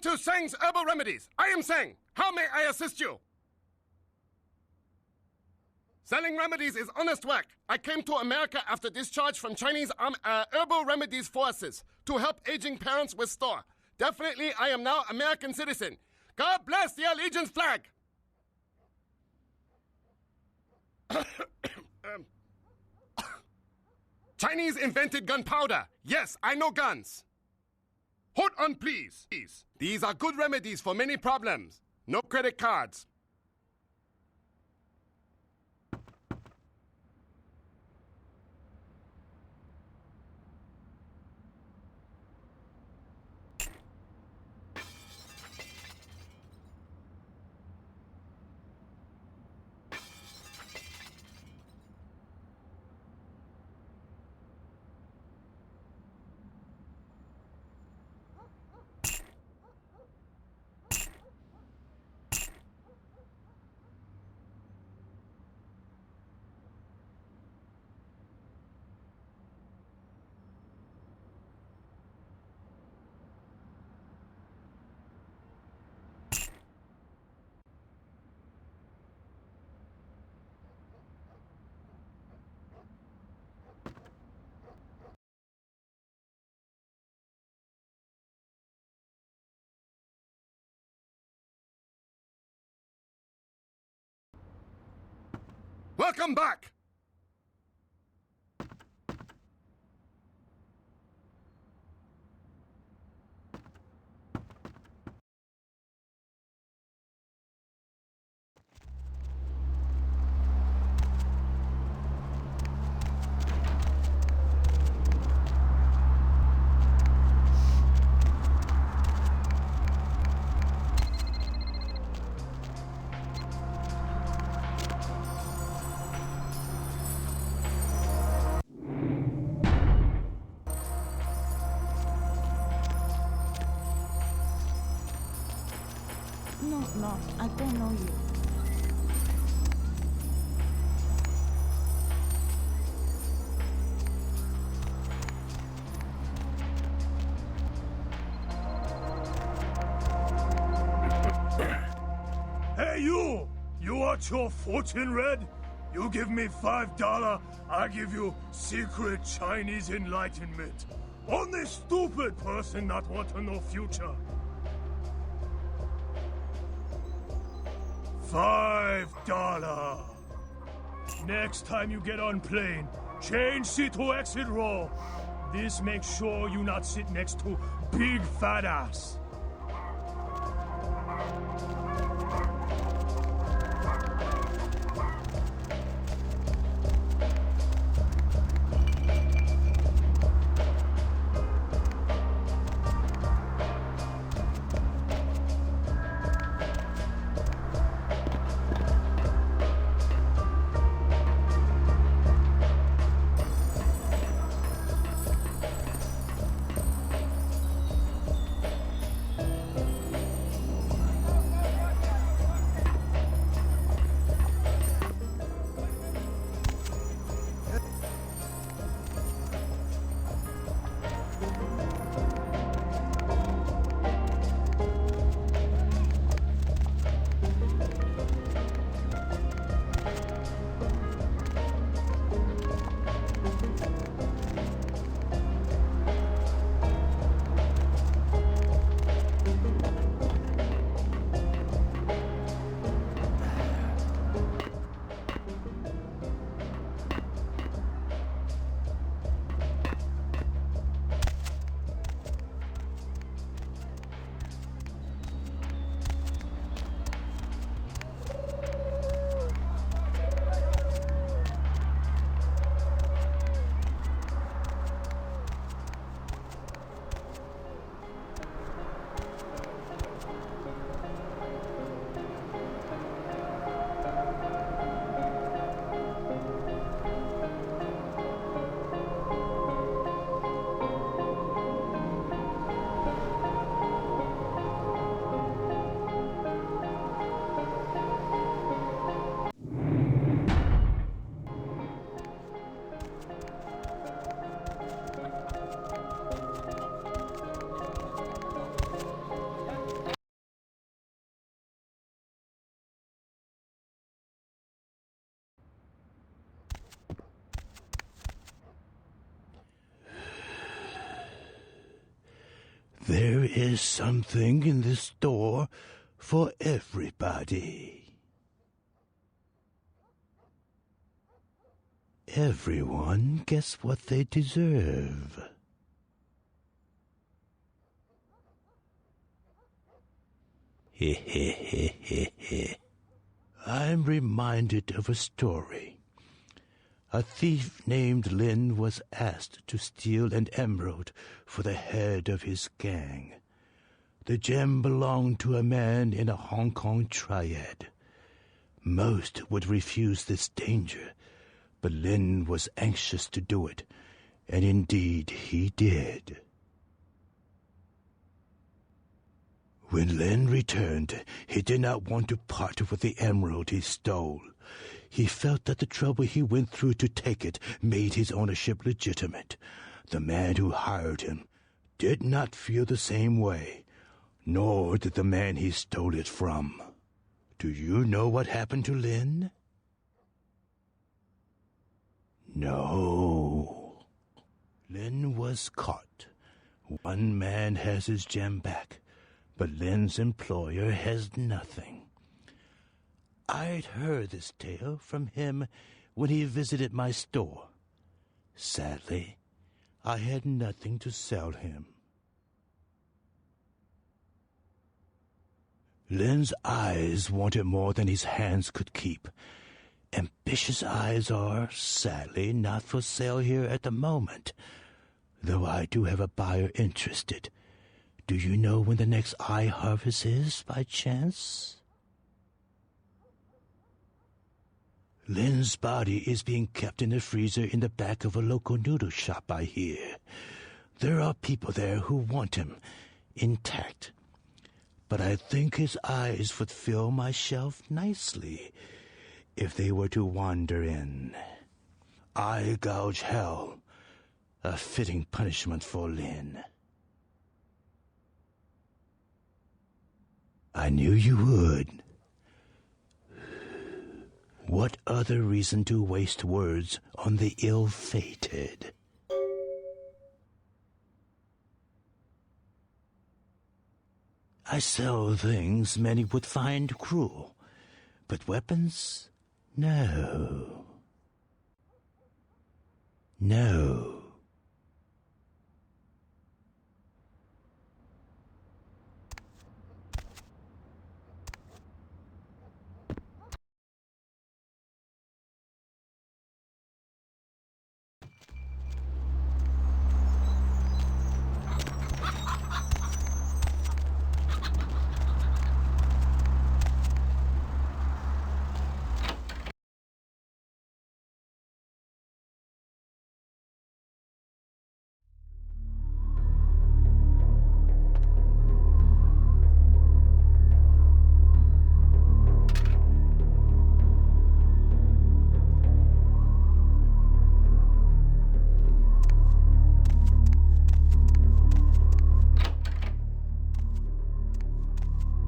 to Seng's Herbal Remedies. I am Seng. How may I assist you? Selling remedies is honest work. I came to America after discharge from Chinese Herbal Remedies forces to help aging parents with store. Definitely, I am now American citizen. God bless the Allegiance flag! Chinese invented gunpowder. Yes, I know guns. Hold on, please. These are good remedies for many problems. No credit cards. Welcome back! No, I don't know you. Hey, you! You want your fortune read? You give me $5, I give you secret Chinese enlightenment. Only stupid person not want to know future. $5. Next time you get on plane, change seat to exit row. This makes sure you not sit next to big fat ass. There is something in this store for everybody. Everyone gets what they deserve. I'm reminded of a story. A thief named Lin was asked to steal an emerald for the head of his gang. The gem belonged to a man in a Hong Kong triad. Most would refuse this danger, but Lin was anxious to do it, and indeed he did. When Lin returned, he did not want to part with the emerald he stole. He felt that the trouble he went through to take it made his ownership legitimate. The man who hired him did not feel the same way, nor did the man he stole it from. Do you know what happened to Lin? No. Lin was caught. One man has his gem back, but Lin's employer has nothing. I'd heard this tale from him when he visited my store. Sadly, I had nothing to sell him. Lin's eyes wanted more than his hands could keep. Ambitious eyes are, sadly, not for sale here at the moment, though I do have a buyer interested. Do you know when the next eye harvest is, by chance? Lin's body is being kept in the freezer in the back of a local noodle shop, I hear. There are people there who want him intact, but I think his eyes would fill my shelf nicely if they were to wander in. Eye gouge hell, a fitting punishment for Lin. I knew you would. What other reason to waste words on the ill-fated? I sell things many would find cruel, but weapons? No. No.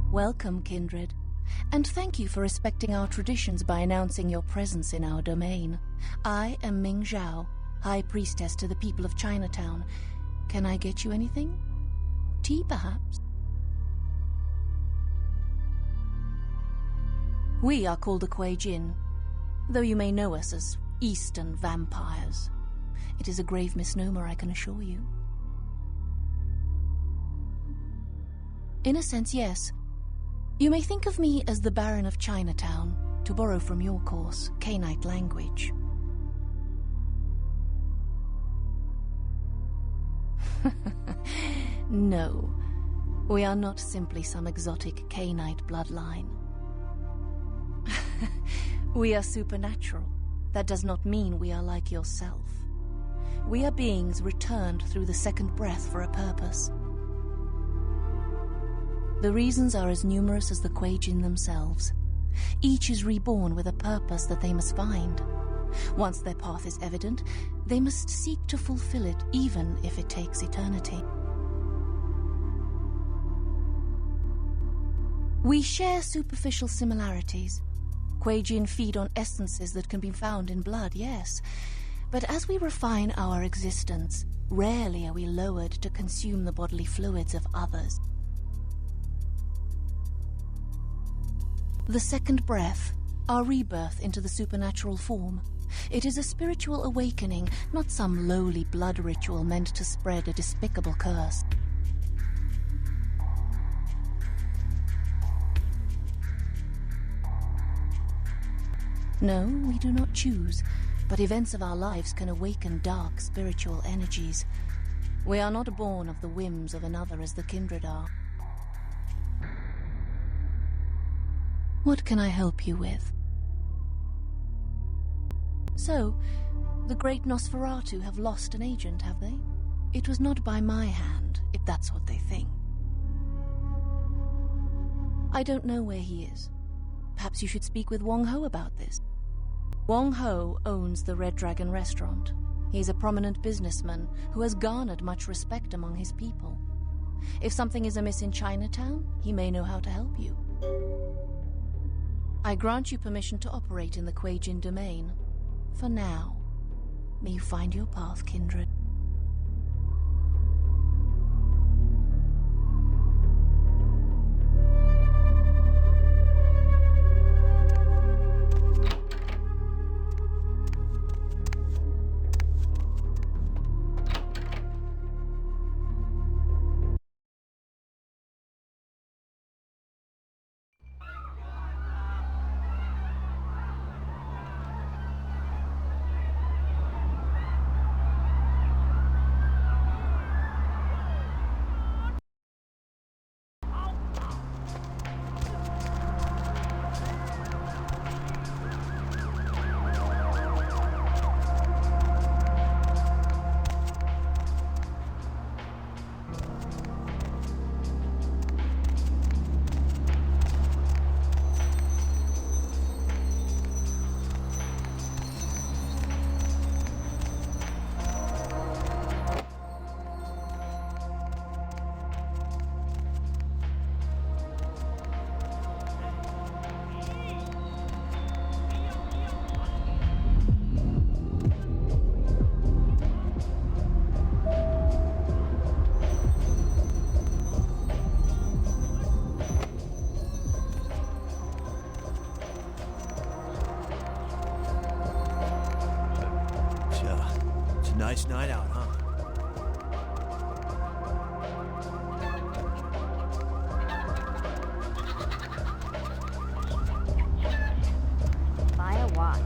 Welcome, kindred, and thank you for respecting our traditions by announcing your presence in our domain. I am Ming Zhao, High Priestess to the people of Chinatown. Can I get you anything? Tea, perhaps? We are called the Kuei Jin, though you may know us as Eastern vampires. It is a grave misnomer, I can assure you. In a sense, yes. You may think of me as the Baron of Chinatown, to borrow from your course, Cainite language. No, we are not simply some exotic Cainite bloodline. We are supernatural. That does not mean we are like yourself. We are beings returned through the second breath for a purpose. The reasons are as numerous as the Kuei Jin themselves. Each is reborn with a purpose that they must find. Once their path is evident, they must seek to fulfill it, even if it takes eternity. We share superficial similarities. Kuei Jin feed on essences that can be found in blood, yes, But as we refine our existence, rarely are we lowered to consume the bodily fluids of others. The second breath, our rebirth into the supernatural form. It is a spiritual awakening, not some lowly blood ritual meant to spread a despicable curse. No, we do not choose, but events of our lives can awaken dark spiritual energies. We are not born of the whims of another as the kindred are. What can I help you with? So, the great Nosferatu have lost an agent, have they? It was not by my hand, if that's what they think. I don't know where he is. Perhaps you should speak with Wong Ho about this. Wong Ho owns the Red Dragon restaurant. He's a prominent businessman who has garnered much respect among his people. If something is amiss in Chinatown, he may know how to help you. I grant you permission to operate in the Kuei-Jin domain. For now, may you find your path, kindred. Nice night out, huh? Buy a watch.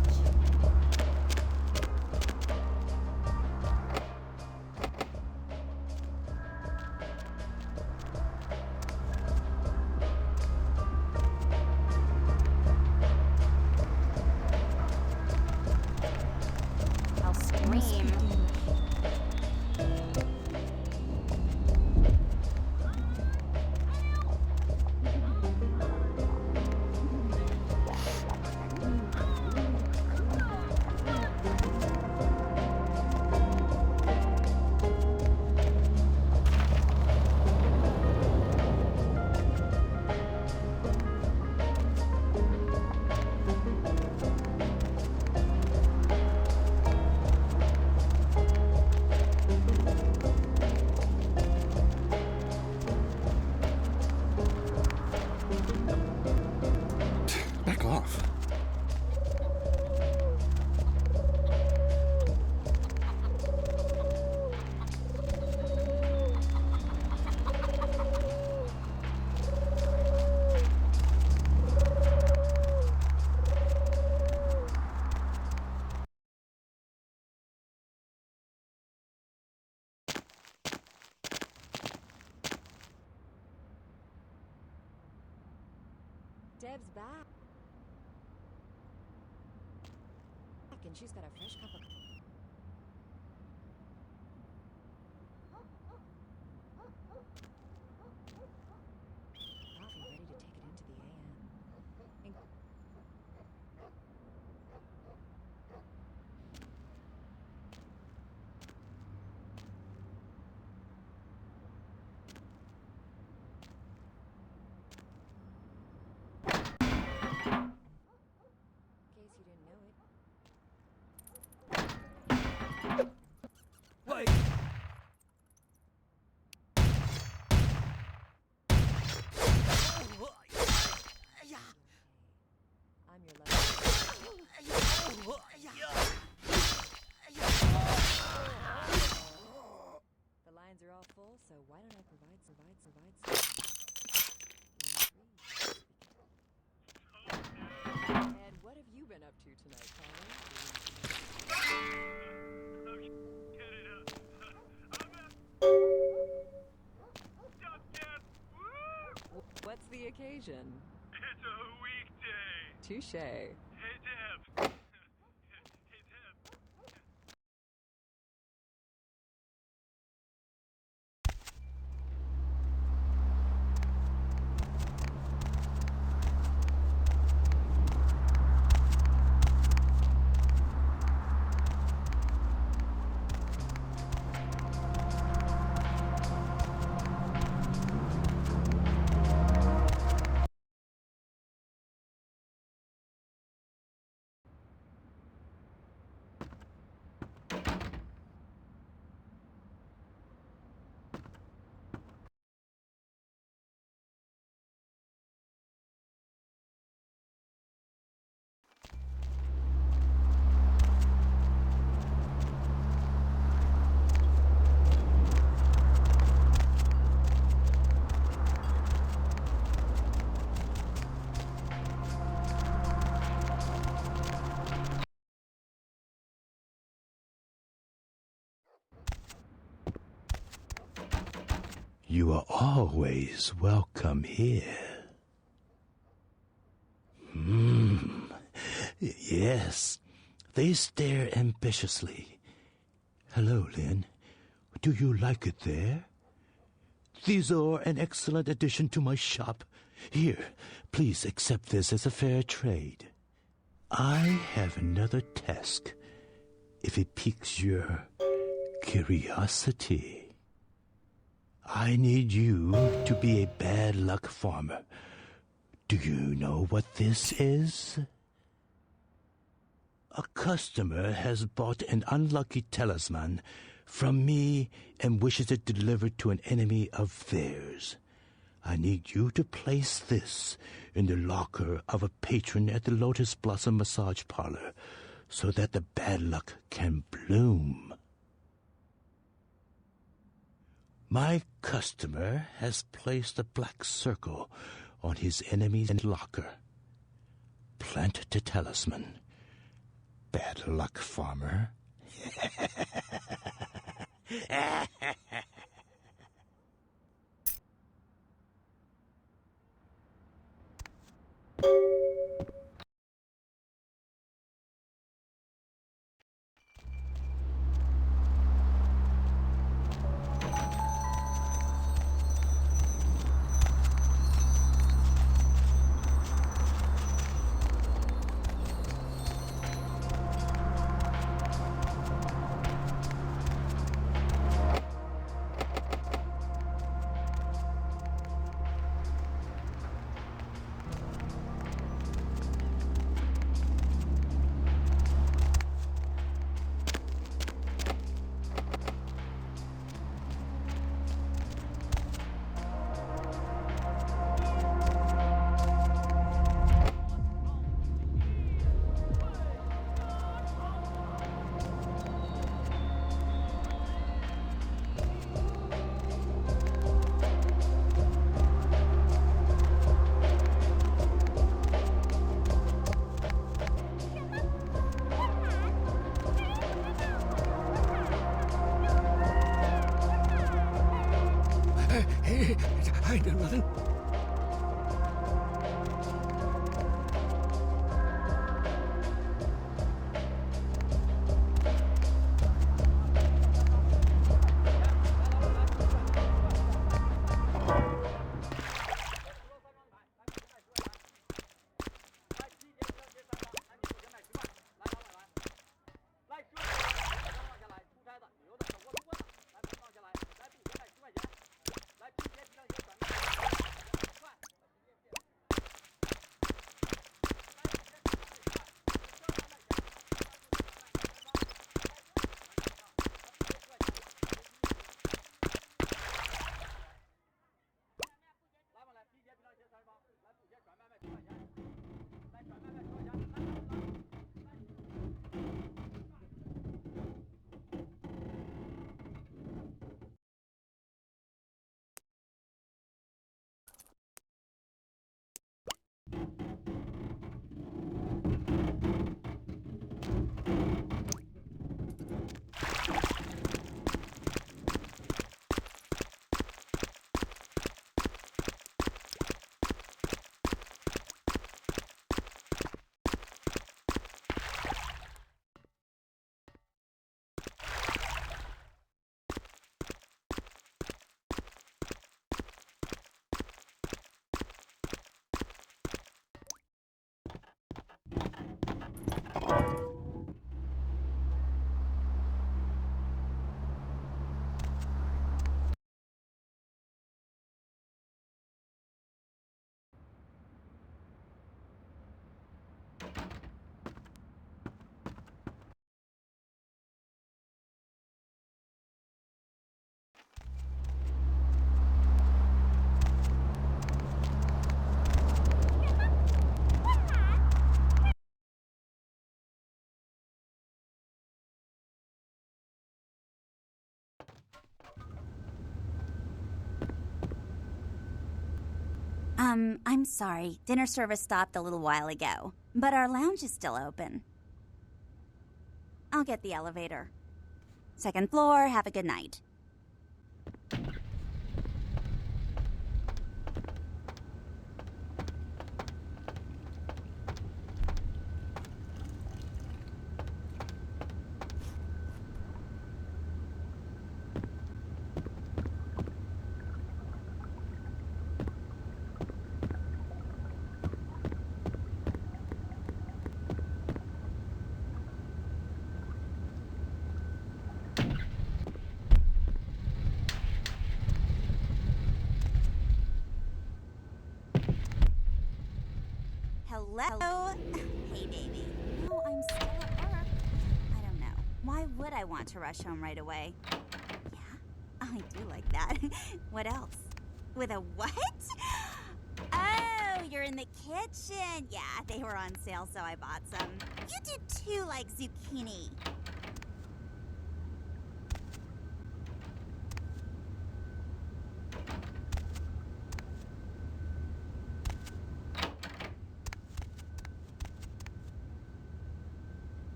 I'll scream. Back off. Deb's back. And she's got a fresh cup of... coffee ready to take it into the AM. In case you didn't know it. the occasion? It's a weekday. Touche. Hey, Deb. Hey, Deb. You are always welcome here. Yes, they stare ambitiously. Hello, Lynn. Do you like it there? These are an excellent addition to my shop. Here, please accept this as a fair trade. I have another task, if it piques your curiosity. I need you to be a bad luck farmer. Do you know what this is? A customer has bought an unlucky talisman from me and wishes it delivered to an enemy of theirs. I need you to place this in the locker of a patron at the Lotus Blossom Massage Parlor so that the bad luck can bloom. My customer has placed a black circle on his enemy's locker. Plant the talisman. Bad luck, farmer. I did nothing. I'm sorry. Dinner service stopped a little while ago, but our lounge is still open. I'll get the elevator. Second floor, have a good night. Hello? Hey, baby. No, I'm still at work. I don't know. Why would I want to rush home right away? Yeah? I do like that. What else? With a what? Oh, you're in the kitchen. Yeah, they were on sale, so I bought some. You do too like zucchini.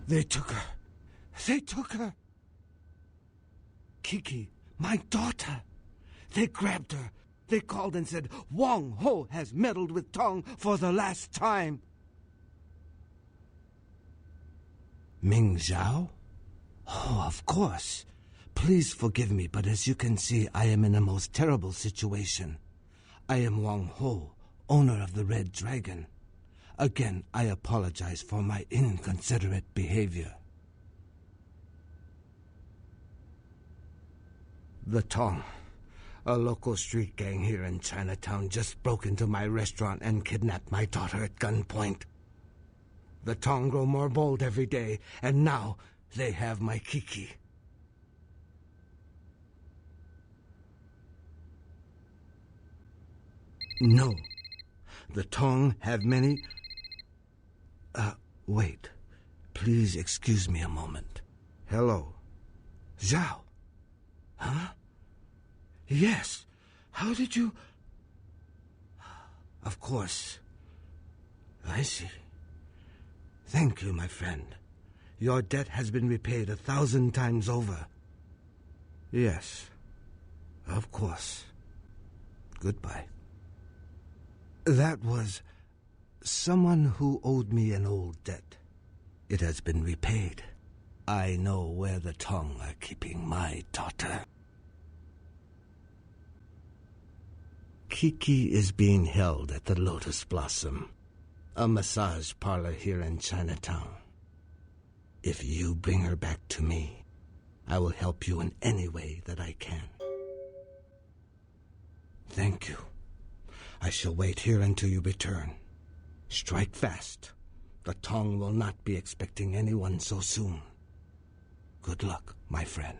They took her. They took her. Kiki, my daughter. They grabbed her. They called and said, Wang Ho has meddled with Tong for the last time. Ming Zhao? Oh, of course. Please forgive me, but as you can see, I am in a most terrible situation. I am Wang Ho, owner of the Red Dragon. Again, I apologize for my inconsiderate behavior. The Tong, a local street gang here in Chinatown, just broke into my restaurant and kidnapped my daughter at gunpoint. The Tong grow more bold every day, and now they have my Kiki. No, the Tong have many... wait. Please excuse me a moment. Hello. Zhao. Huh? Yes. How did you... Of course. I see. Thank you, my friend. Your debt has been repaid 1,000 times over. Yes. Of course. Goodbye. That was... someone who owed me an old debt. It has been repaid. I know where the Tong are keeping my daughter. Kiki is being held at the Lotus Blossom, a massage parlor here in Chinatown. If you bring her back to me, I will help you in any way that I can. Thank you. I shall wait here until you return. Strike fast. The Tong will not be expecting anyone so soon. Good luck, my friend.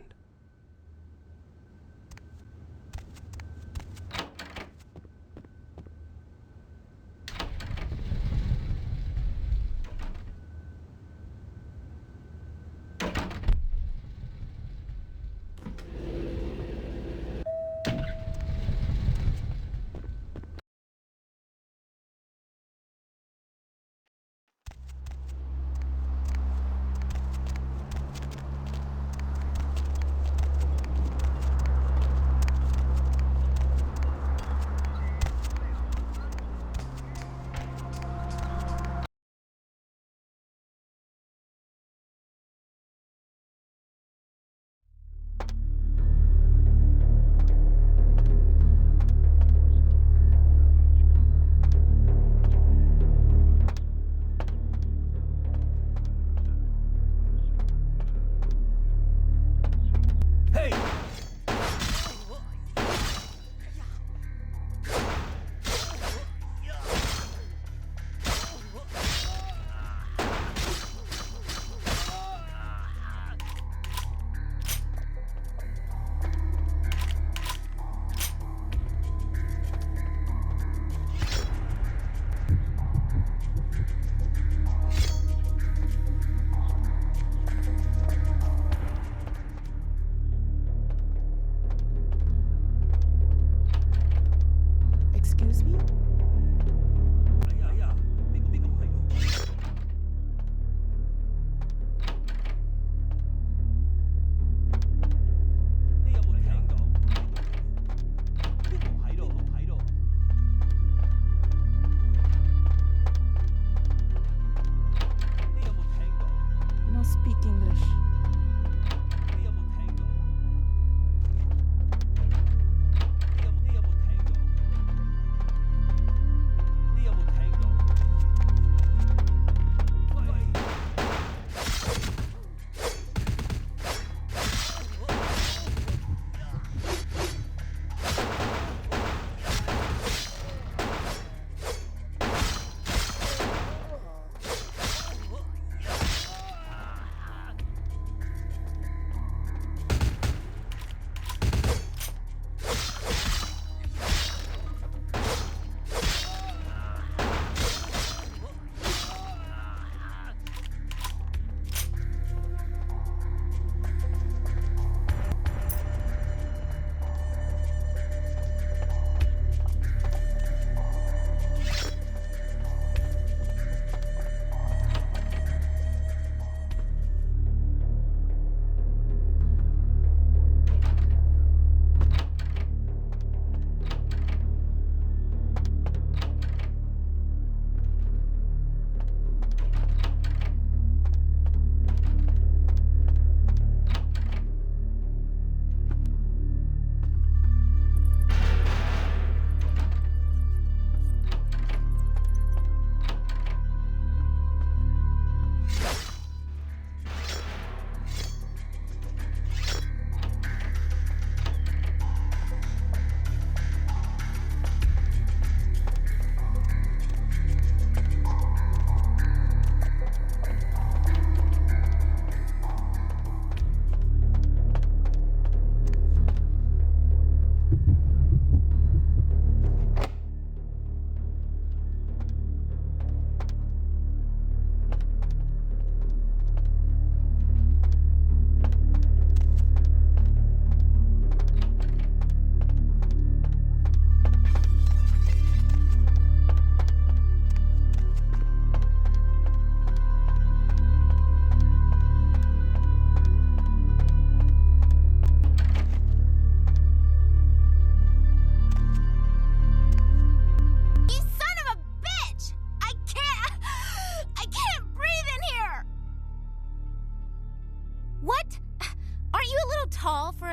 speak English.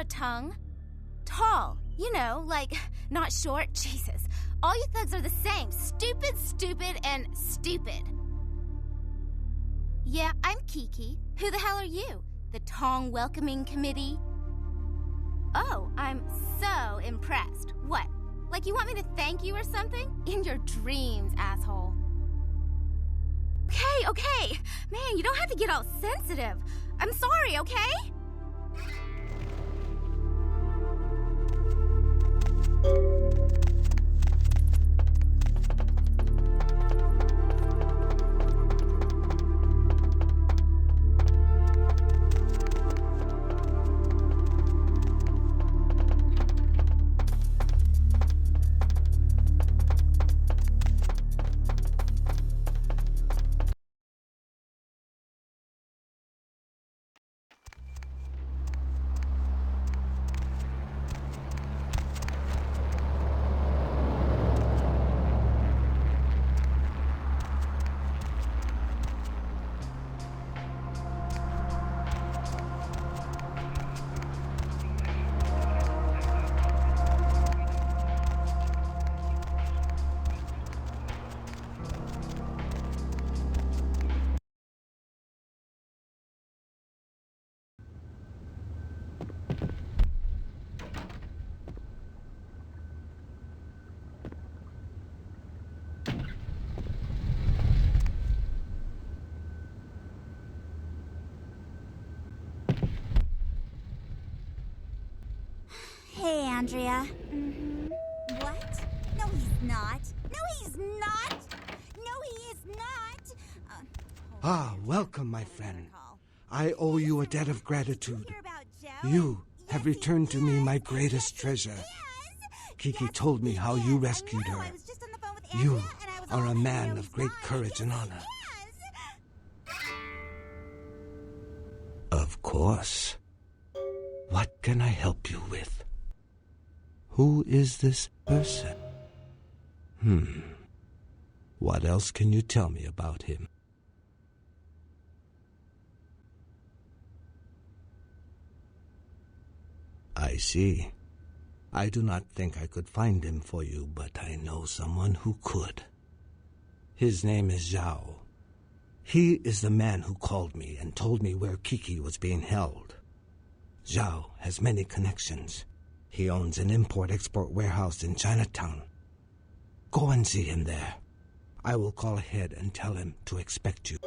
Tongue? Tall, you know, like, not short. Jesus, all you thugs are the same. Stupid, stupid, and stupid. Yeah, I'm Kiki. Who the hell are you? The Tong Welcoming Committee? Oh, I'm so impressed. What? Like you want me to thank you or something? In your dreams, asshole. Okay. Man, you don't have to get all sensitive. I'm sorry, okay? Hey, Andrea. What? No, he's not. No, he's not. No, he is not. Welcome, my friend. I owe you a debt of gratitude. You have returned to me my greatest treasure. Kiki told me how you rescued her. You are a man of great courage and honor. Of course. What can I help you with? Who is this person? What else can you tell me about him? I see. I do not think I could find him for you, but I know someone who could. His name is Zhao. He is the man who called me and told me where Kiki was being held. Zhao has many connections. He owns an import-export warehouse in Chinatown. Go and see him there. I will call ahead and tell him to expect you.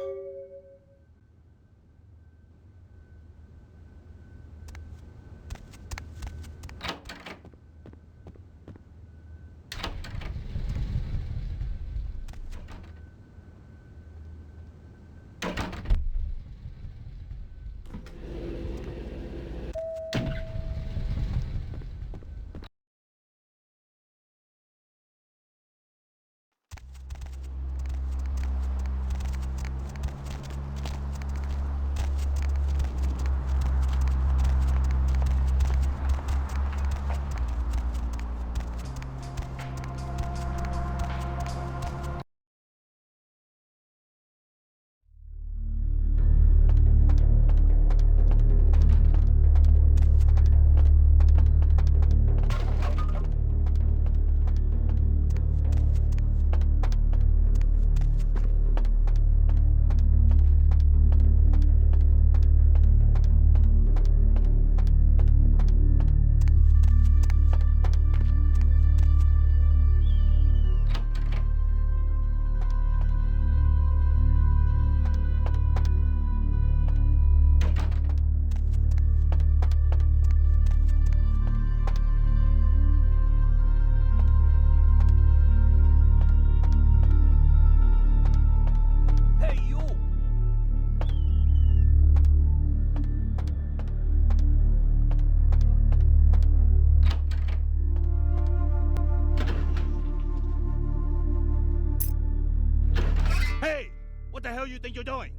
What the hell you think you're doing?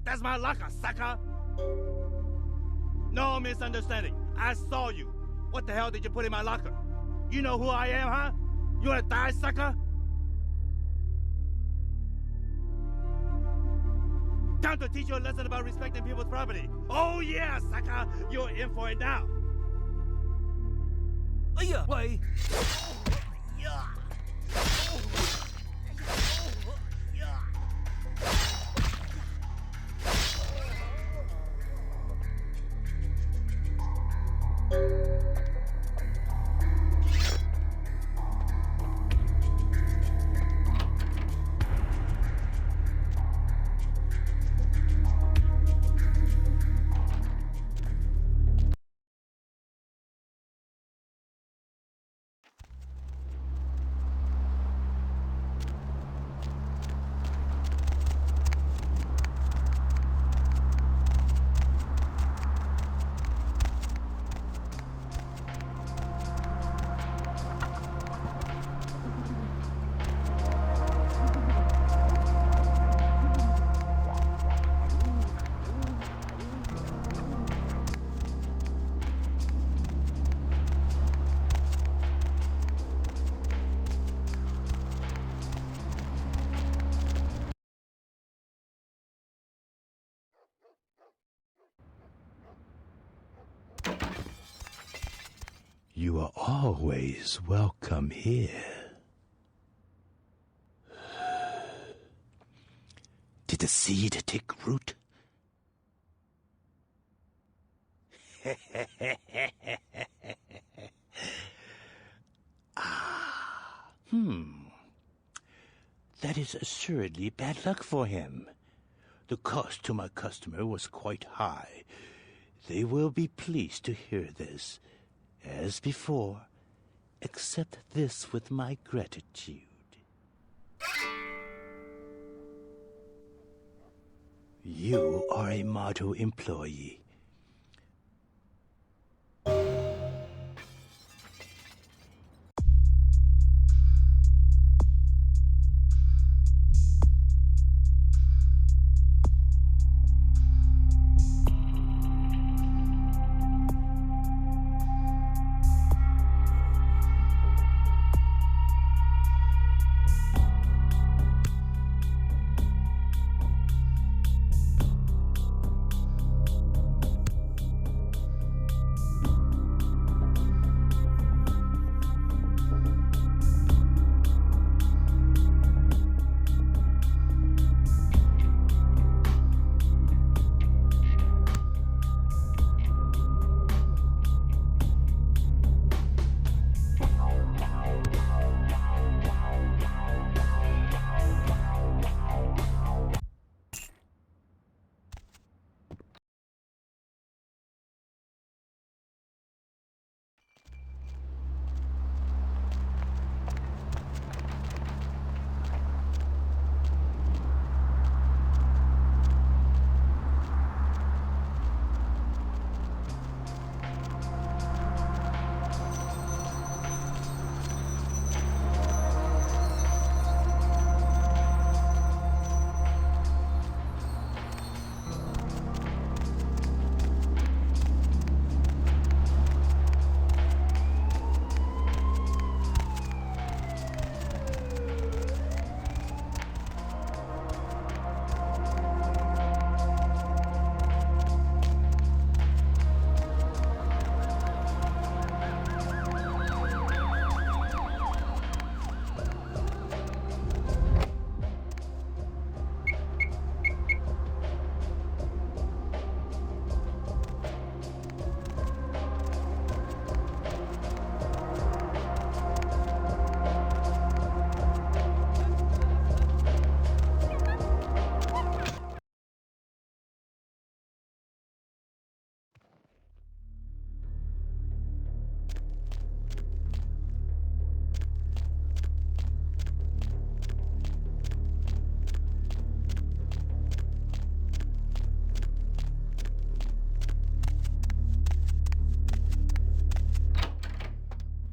That's my locker, sucker! No misunderstanding. I saw you. What the hell did you put in my locker? You know who I am, huh? You wanna die, sucker? Time to teach you a lesson about respecting people's property. Oh yeah, sucker! You're in for it now. Yeah, wait. You are always welcome here. Did the seed take root? That is assuredly bad luck for him. The cost to my customer was quite high. They will be pleased to hear this. As before, accept this with my gratitude. You are a Motto employee.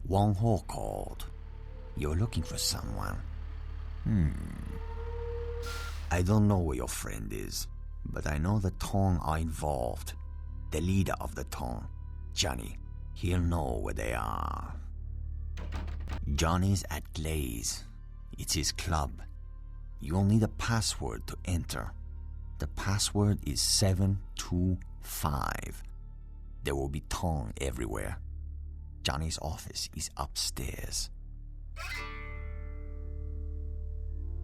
Wang Ho called. You're looking for someone. I don't know where your friend is, but I know the Tong are involved. The leader of the Tong, Johnny, he'll know where they are. Johnny's at Glaze. It's his club. You'll need a password to enter. The password is 725. There will be Tong everywhere. Johnny's office is upstairs.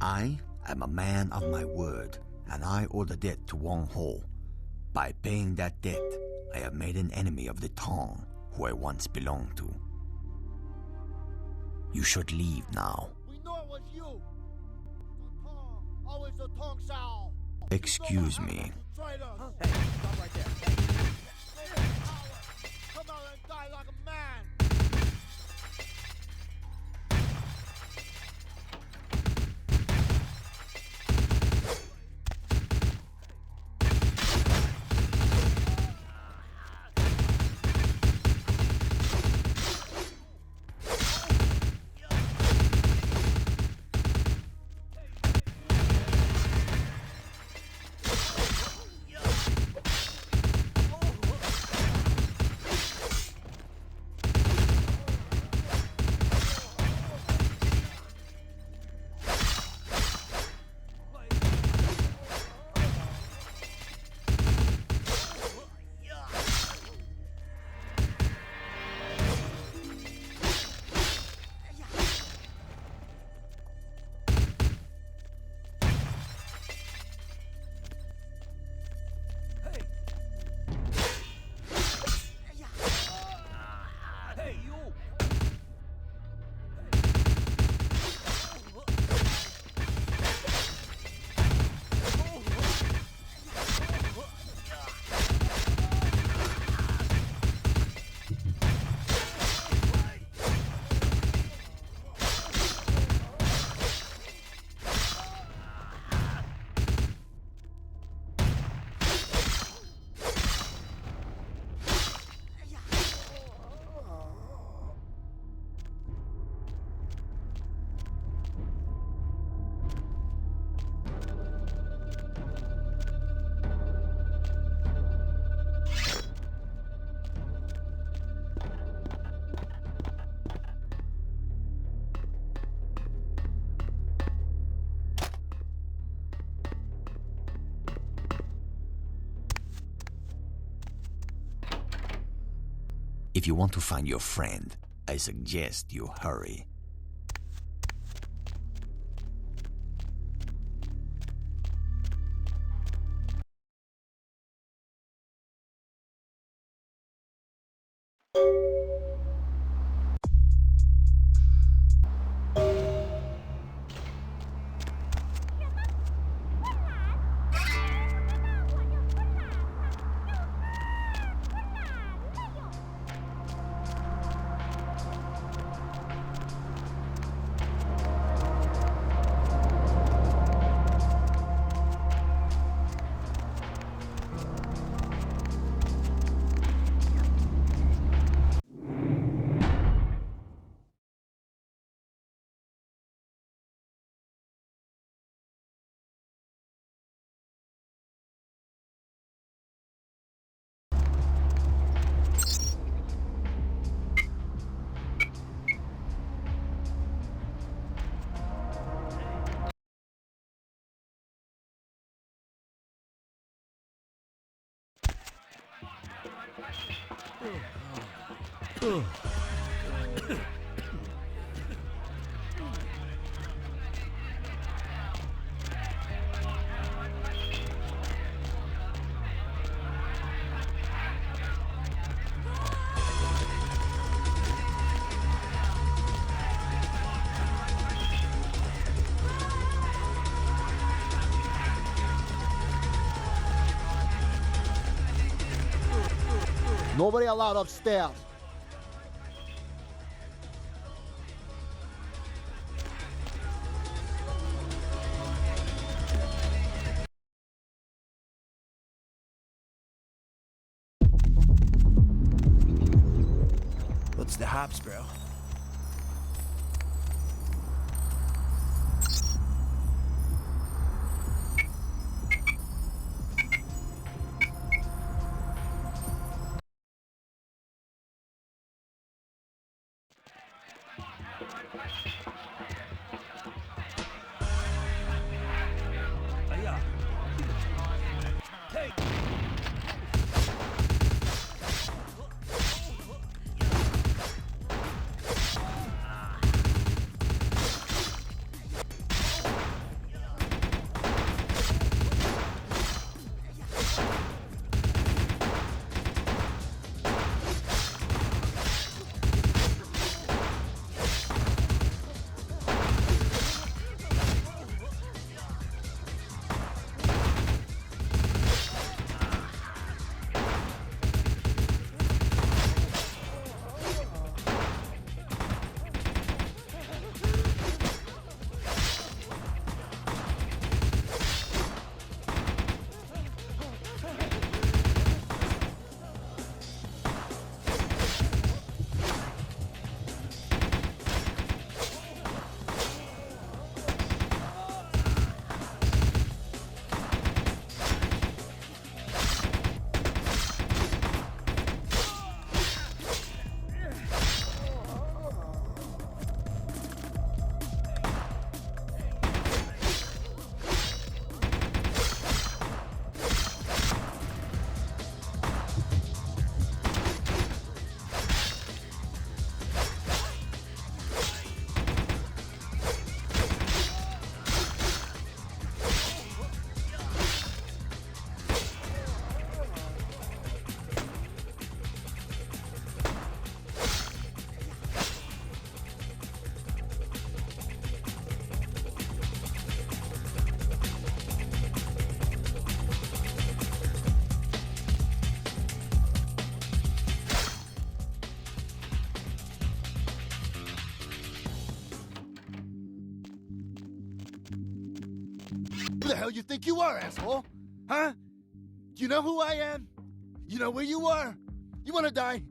I am a man of my word, and I owe the debt to Wang Ho. By paying that debt, I have made an enemy of the Tong, who I once belonged to. You should leave now. We know it was you. The Tong, always the Tong Sao. Excuse me. Hey, stop right there. Come out and die like a man. If you want to find your friend, I suggest you hurry. Nobody allowed upstairs. What's the hops, bro? Who the hell you think you are, asshole? Huh? Do you know who I am? You know where you are? You wanna die?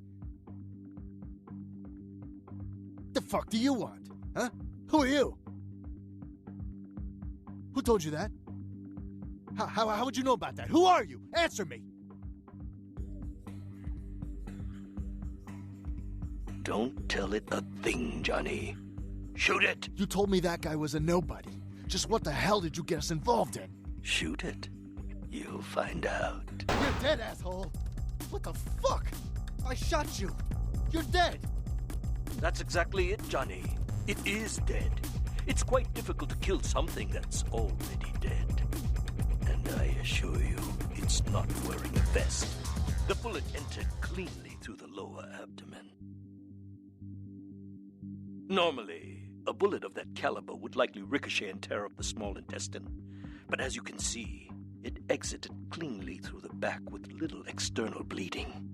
The fuck do you want? Huh? Who are you? Who told you that? How would you know about that? Who are you? Answer me! Don't tell it a thing, Johnny. Shoot it! You told me that guy was a nobody. Just what the hell did you get us involved in? Shoot it. You'll find out. You're dead, asshole! What the fuck? I shot you! You're dead! That's exactly it, Johnny. It is dead. It's quite difficult to kill something that's already dead. And I assure you, it's not wearing a vest. The bullet entered cleanly through the lower abdomen. Normally, a bullet of that caliber would likely ricochet and tear up the small intestine. But as you can see, it exited cleanly through the back with little external bleeding.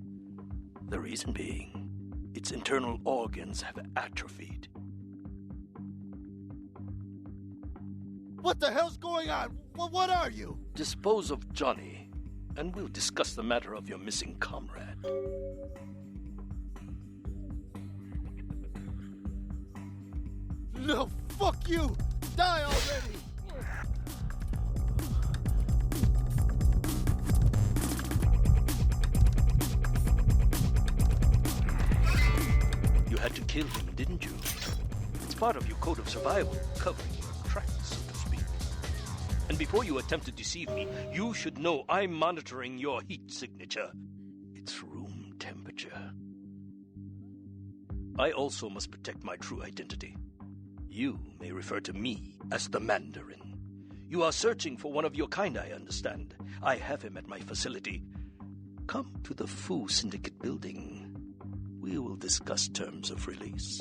The reason being, its internal organs have atrophied. What the hell's going on? What are you? Dispose of Johnny, and we'll discuss the matter of your missing comrade. No, fuck you! Die already! You had to kill him, didn't you? It's part of your code of survival, covering your tracks, so to speak. And before you attempt to deceive me, you should know I'm monitoring your heat signature. It's room temperature. I also must protect my true identity. You may refer to me as the Mandarin. You are searching for one of your kind, I understand. I have him at my facility. Come to the Fu Syndicate building. We will discuss terms of release.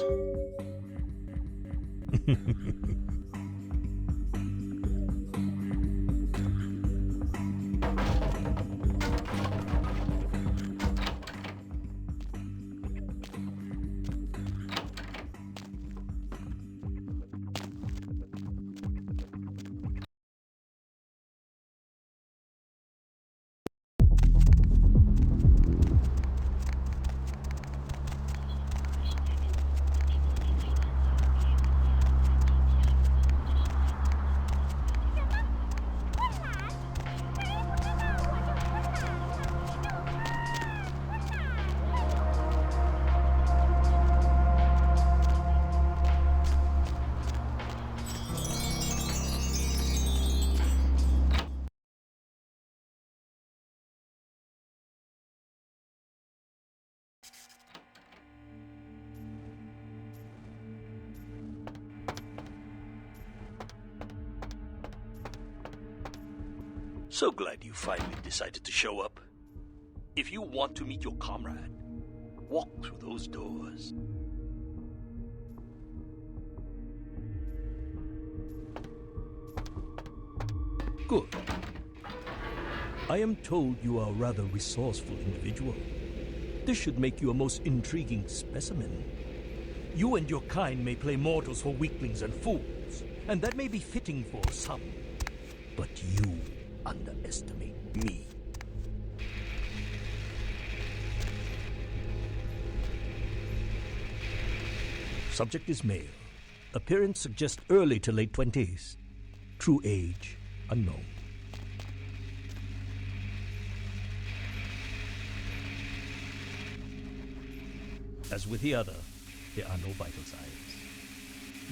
So glad you finally decided to show up. If you want to meet your comrade, walk through those doors. Good. I am told you are a rather resourceful individual. This should make you a most intriguing specimen. You and your kind may play mortals for weaklings and fools, and that may be fitting for some. But you underestimate me. Subject is male. Appearance suggests early to late 20s. True age unknown. As with the other, there are no vital signs.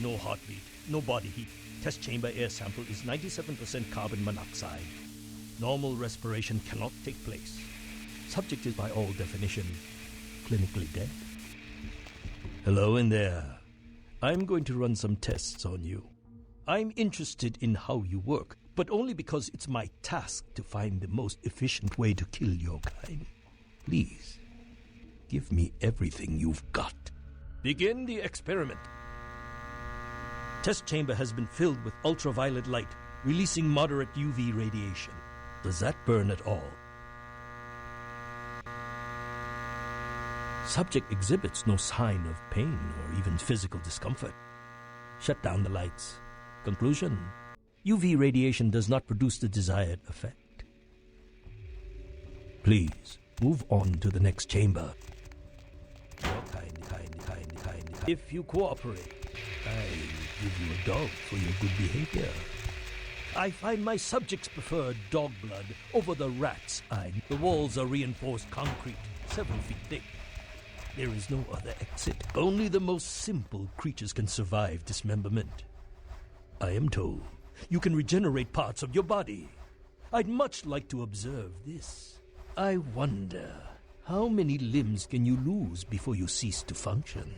No heartbeat, no body heat. Test chamber air sample is 97% carbon monoxide. Normal respiration cannot take place. Subject is by all definition clinically dead. Hello in there. I'm going to run some tests on you. I'm interested in how you work, but only because it's my task to find the most efficient way to kill your kind. Please, give me everything you've got. Begin the experiment. Test chamber has been filled with ultraviolet light, releasing moderate UV radiation. Does that burn at all? Subject exhibits no sign of pain or even physical discomfort. Shut down the lights. Conclusion: UV radiation does not produce the desired effect. Please, move on to the next chamber. If you cooperate, I will give you a dog for your good behavior. I find my subjects prefer dog blood over the rat's eye. The walls are reinforced concrete, several feet thick. There is no other exit. Only the most simple creatures can survive dismemberment. I am told you can regenerate parts of your body. I'd much like to observe this. I wonder, how many limbs can you lose before you cease to function?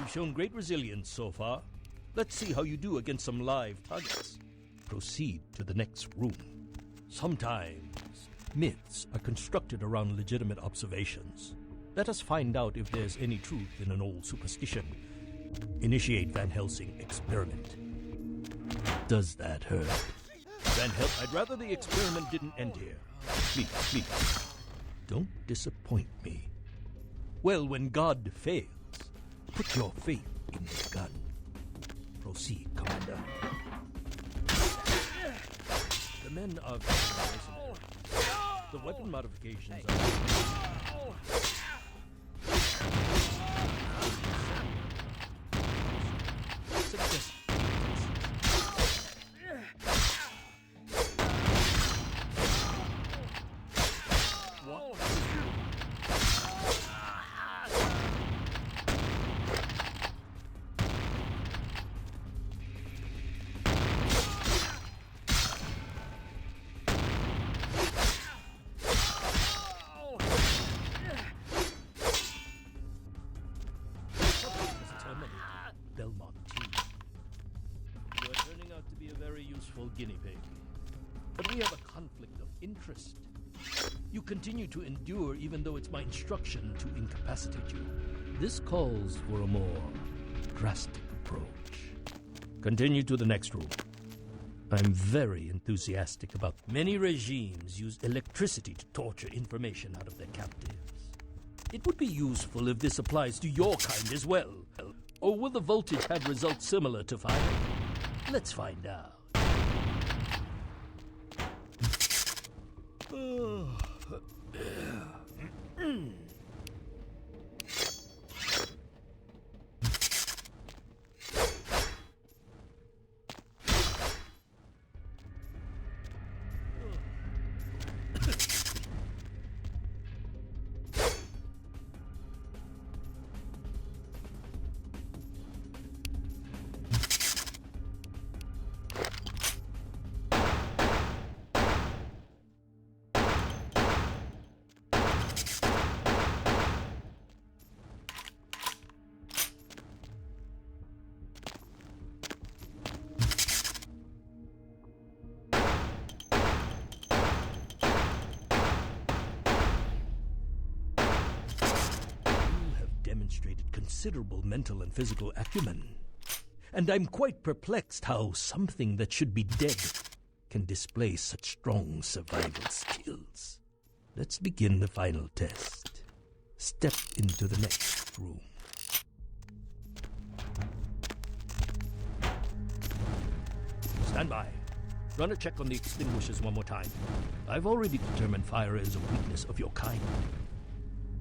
You've shown great resilience so far. Let's see how you do against some live targets. Proceed to the next room. Sometimes myths are constructed around legitimate observations. Let us find out if there's any truth in an old superstition. Initiate Van Helsing experiment. Does that hurt? Van Helsing, I'd rather the experiment didn't end here. Please, please, don't disappoint me. Well, when God fails, put your faith in the gun. Proceed, Commander. The men are very reasonable. The weapon modifications are... Suggest... Belmont. but we have a conflict of interest. You continue to endure even though it's my instruction to incapacitate you. This calls for a more drastic approach. Continue to the next room. I'm very enthusiastic about many regimes use electricity to torture information out of their captives. It would be useful if this applies to your kind as well. Or will the voltage have results similar to fire? Let's find out. Considerable mental and physical acumen. And I'm quite perplexed how something that should be dead can display such strong survival skills. Let's begin the final test. Step into the next room. Stand by. Run a check on the extinguishers one more time. I've already determined fire is a weakness of your kind.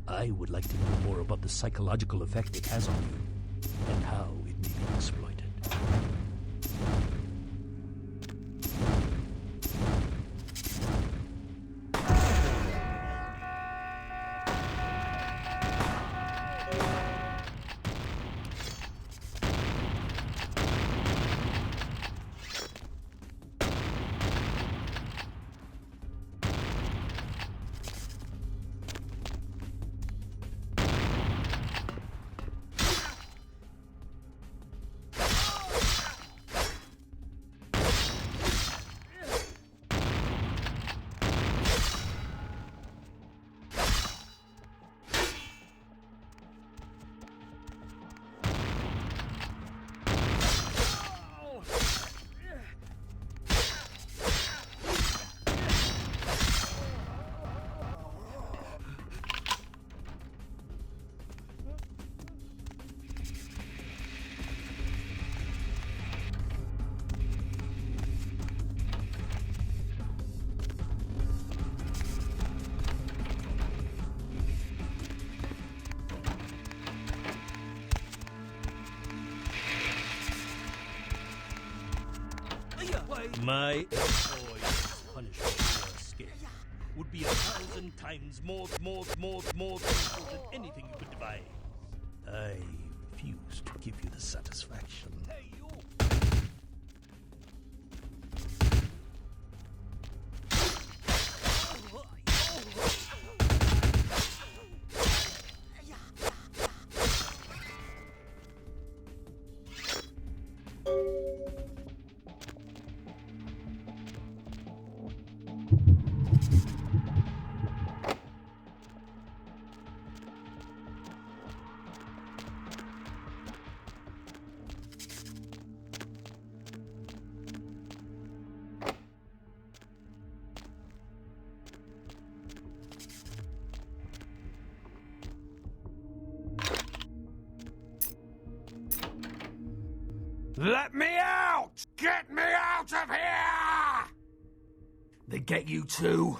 I would like to know more about the psychological effect it has on you, and how it may be exploited. My boy's punishment for escape would be 1,000 times more painful than anything you could devise. I refuse to give you the satisfaction. Hey, you! Let me out! Get me out of here! They get you too?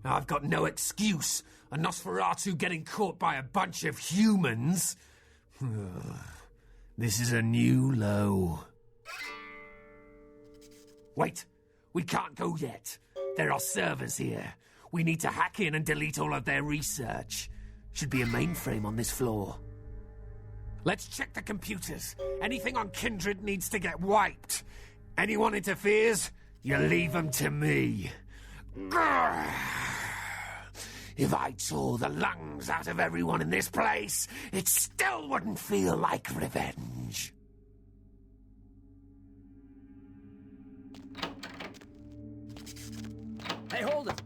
I've got no excuse. A Nosferatu getting caught by a bunch of humans? This is a new low. Wait, we can't go yet. There are servers here. We need to hack in and delete all of their research. Should be a mainframe on this floor. Let's check the computers. Anything on Kindred needs to get wiped. Anyone interferes, you leave them to me. Grr. If I tore the lungs out of everyone in this place, it still wouldn't feel like revenge. Hey, hold it!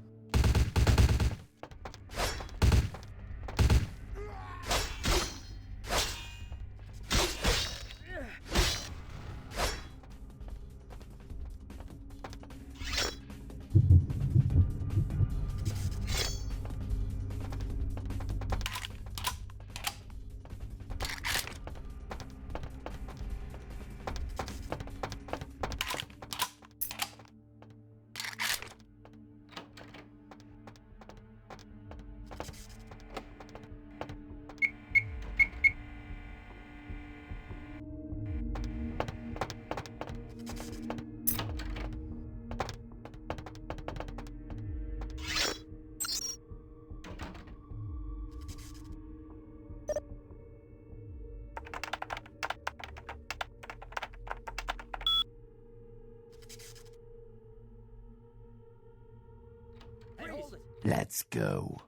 Let's go.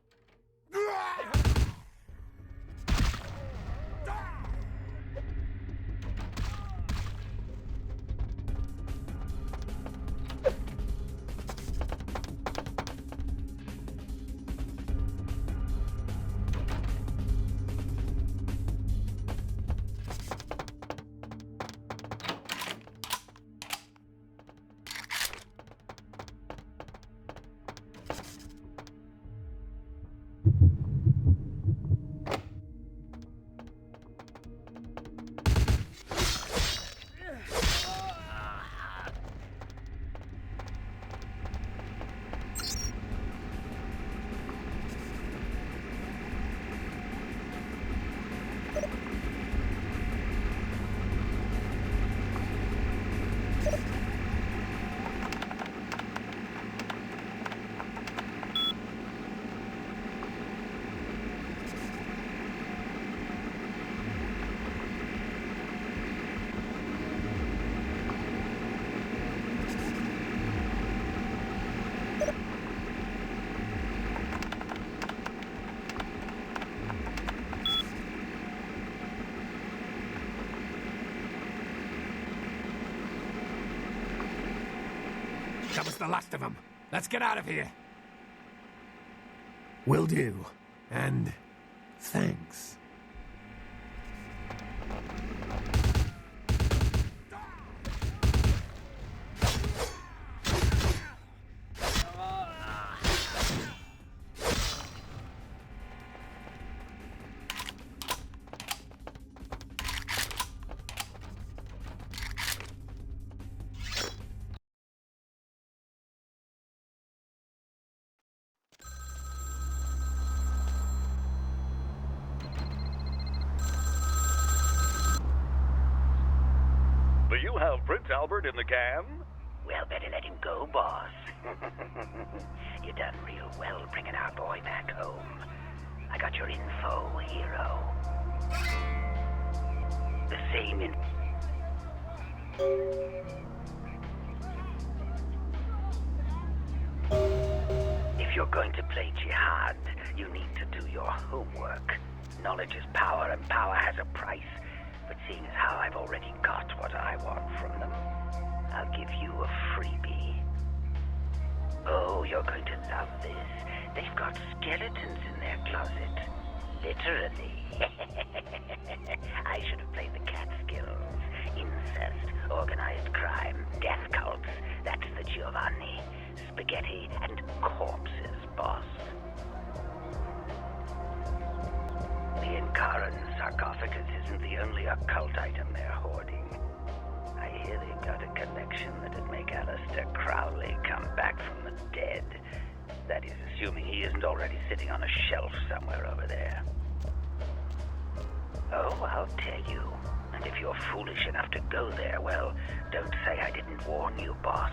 That was the last of them. Let's get out of here. Will do. And thanks. Do you have Prince Albert in the can? Well, better let him go, boss. You done real well bringing our boy back home. I got your info, hero. The same in... If you're going to play jihad, you need to do your homework. Knowledge is power, and power has a price. But seeing as how I've already got what I want from them, I'll give you a freebie. Oh, you're going to love this. They've got skeletons in their closet. Literally. I should have played the cat skills. Incest, organized crime, death cults. That's the Giovanni. Spaghetti and corpses, boss. The Incaran sarcophagus isn't the only occult item they're hoarding. I hear they've got a connection that'd make Alistair Crowley come back from the dead. That is, assuming he isn't already sitting on a shelf somewhere over there. Oh, I'll tell you. And if you're foolish enough to go there, well, don't say I didn't warn you, boss.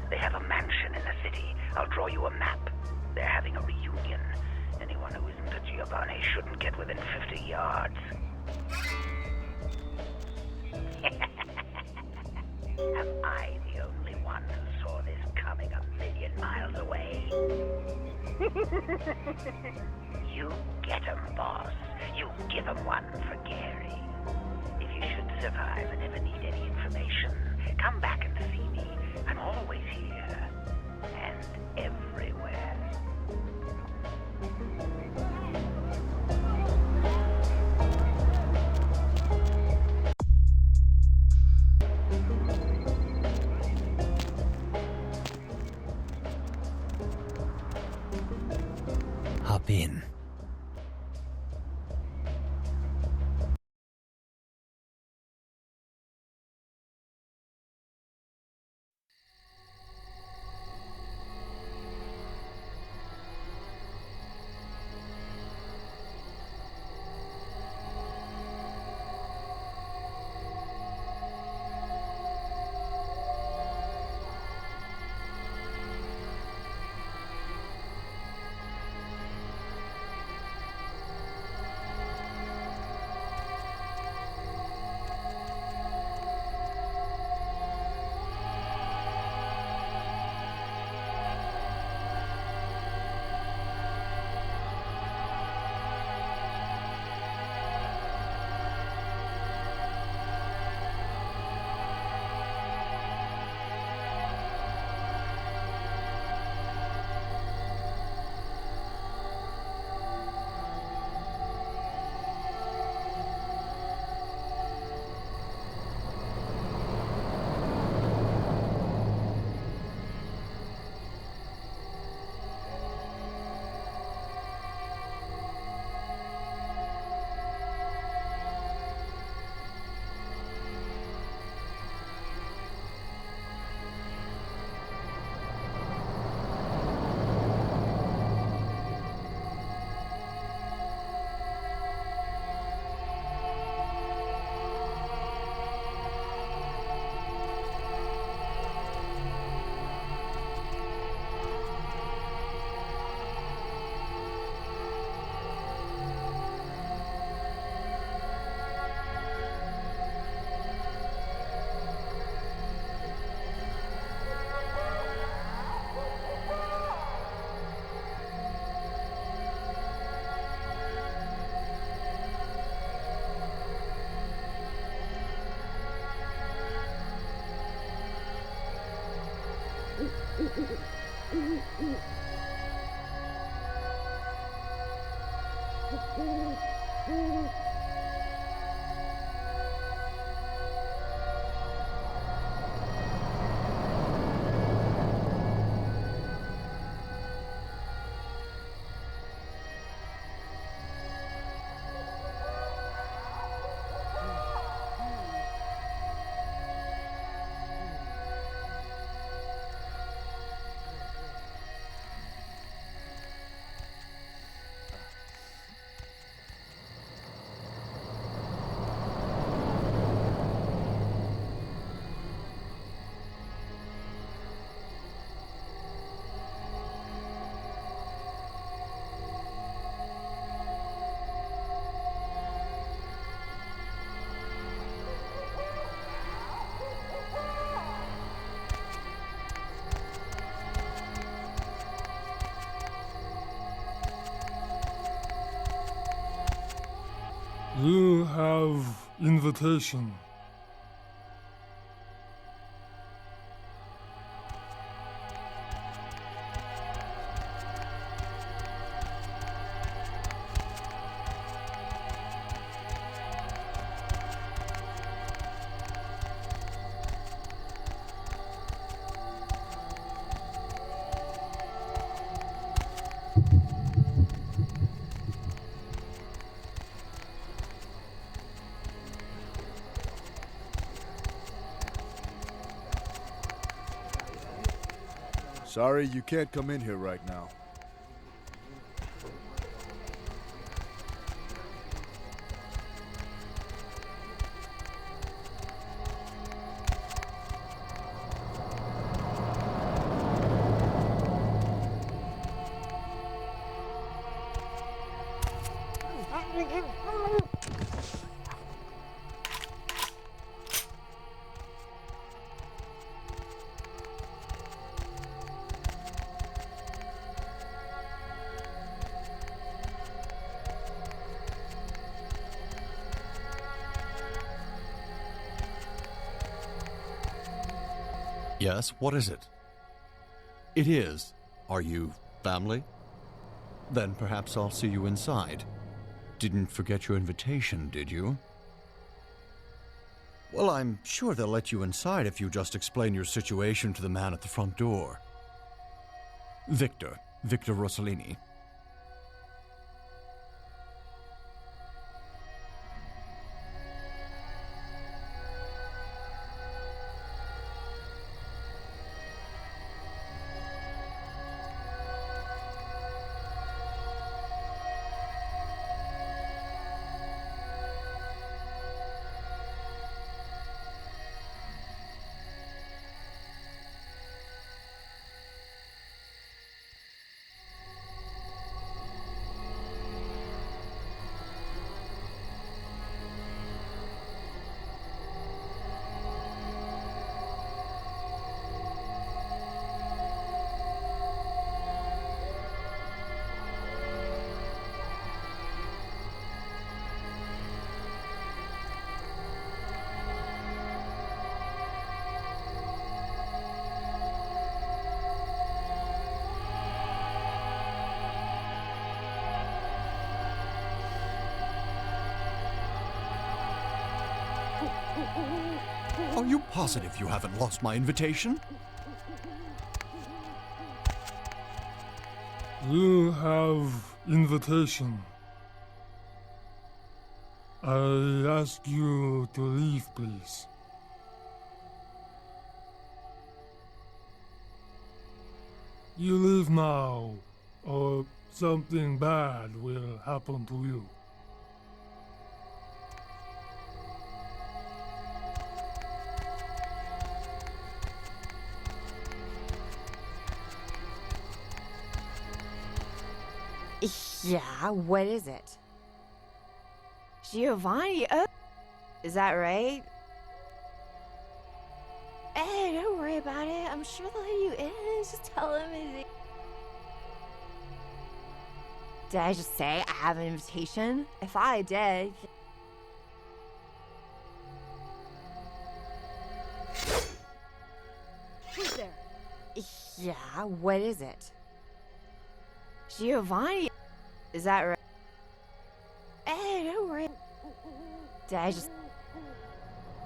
They have a mansion in the city. I'll draw you a map. They're having a reunion. Anyone who isn't a Giovanni shouldn't get within 50 yards. Am I the only one who saw this coming 1,000,000 miles away? You get 'em, boss. You give 'em one for Gary. If you should survive and ever need any information, come back and see me. I'm always here. And every hop in. You have invitation. Sorry, you can't come in here right now. Yes, what is it? It is. Are you family? Then perhaps I'll see you inside. Didn't forget your invitation, did you? Well, I'm sure they'll let you inside if you just explain your situation to the man at the front door. Victor Rossellini. Are you positive you haven't lost my invitation? You have invitation. I ask you to leave, please. You leave now, or something bad will happen to you. Yeah, what is it? Giovanni, oh, is that right? Hey, don't worry about it. I'm sure they'll let you in. Just tell them. Did I just say I have an invitation? If I did... Who's there? Yeah, what is it? Giovanni, is that right? Hey, don't worry. Did I just...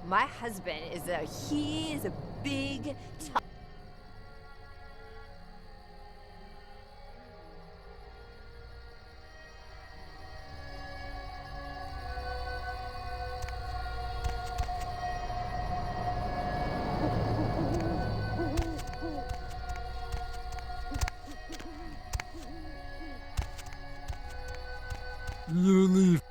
My husband he is a big... You leave.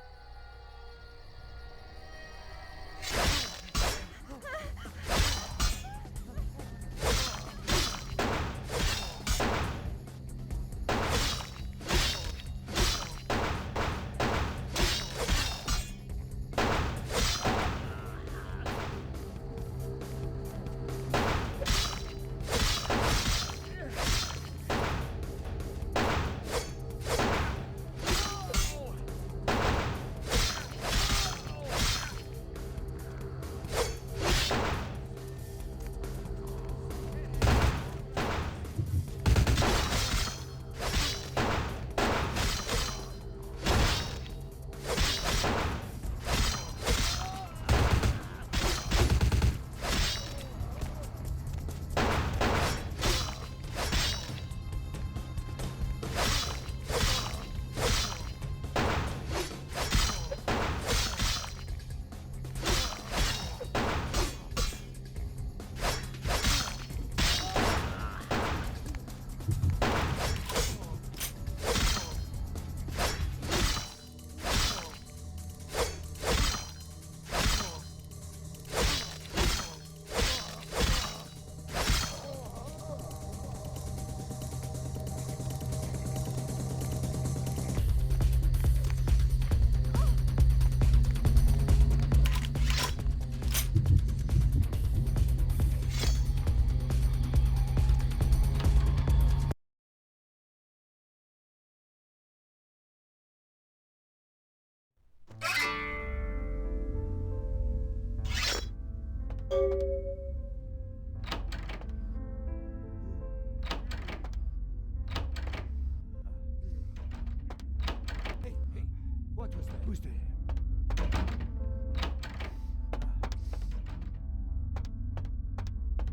Who's there?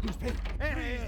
Who's there? Hey!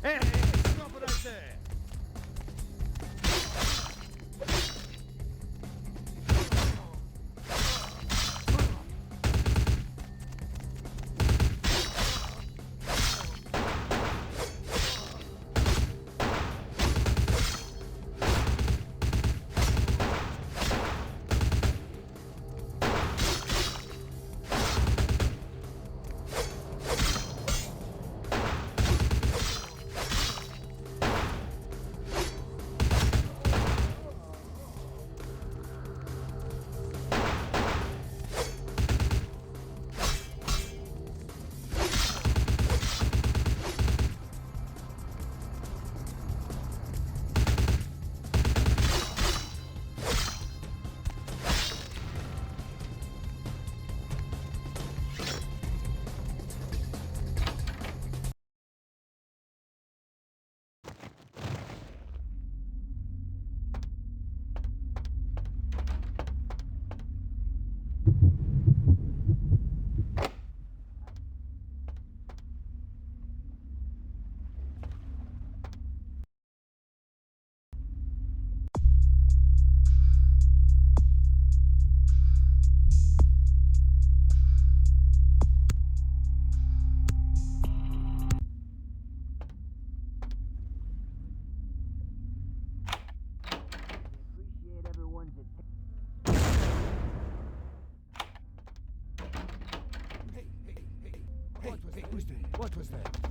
Hey, stop it right there. What was that?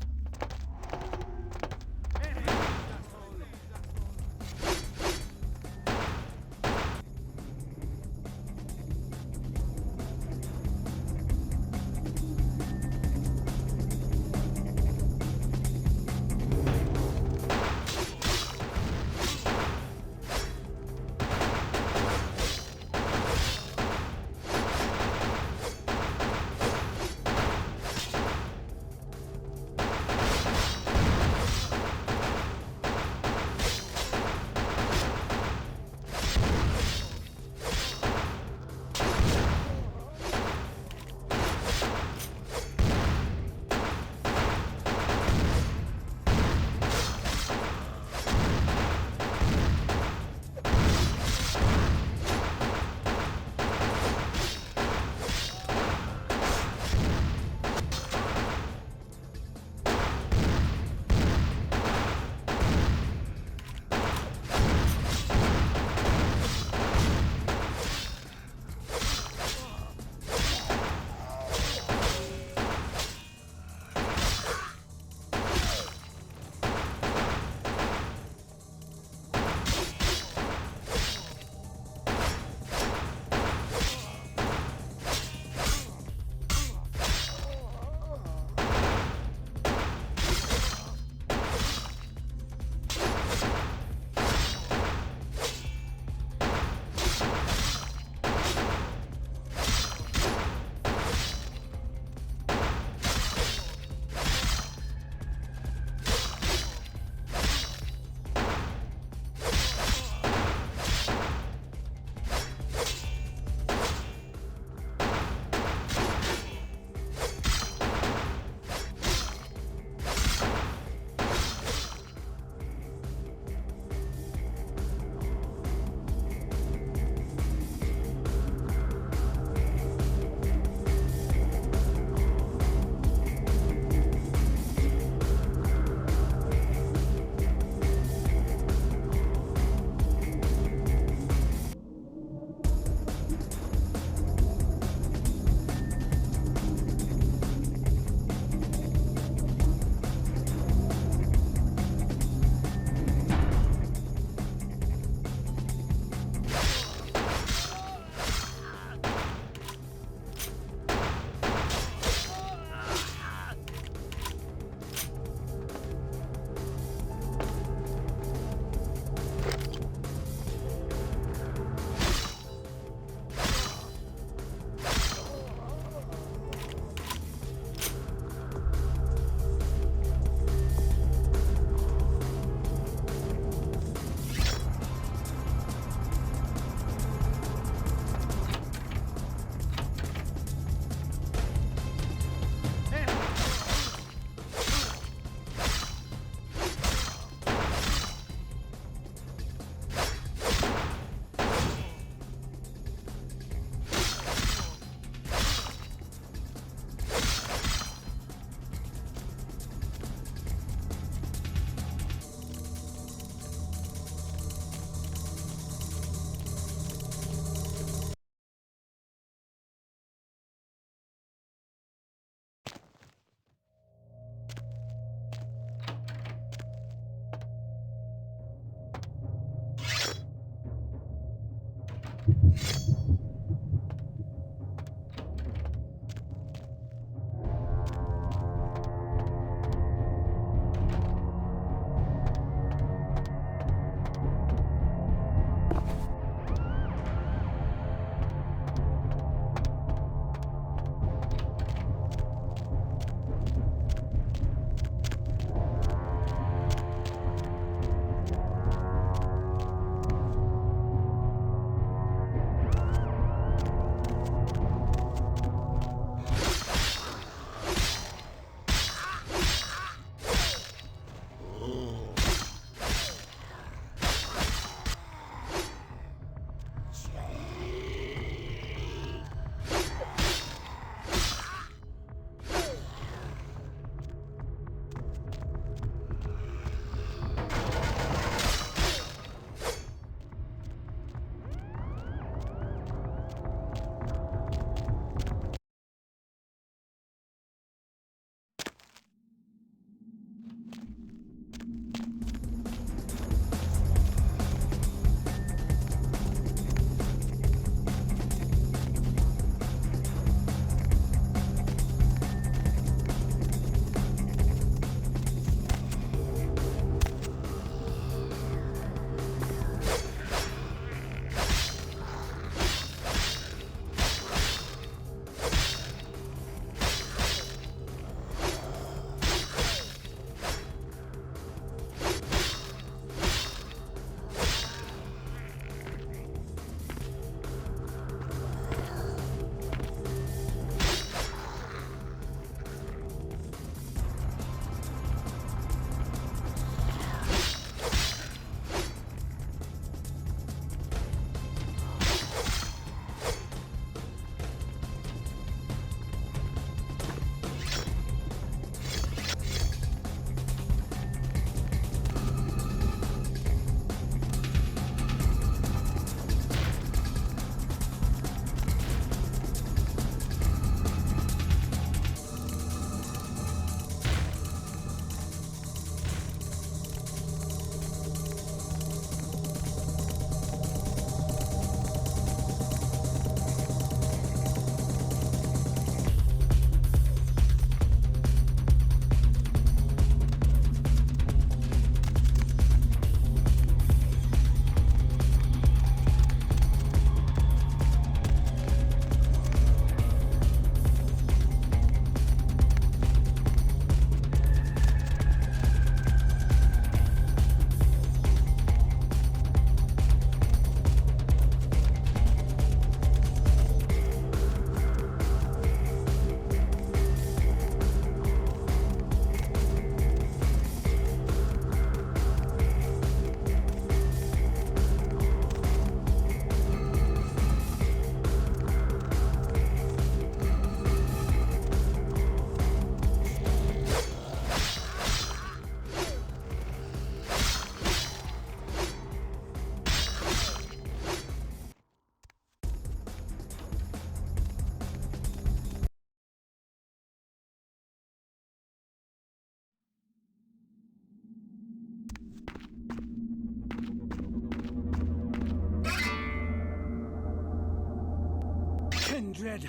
kindred.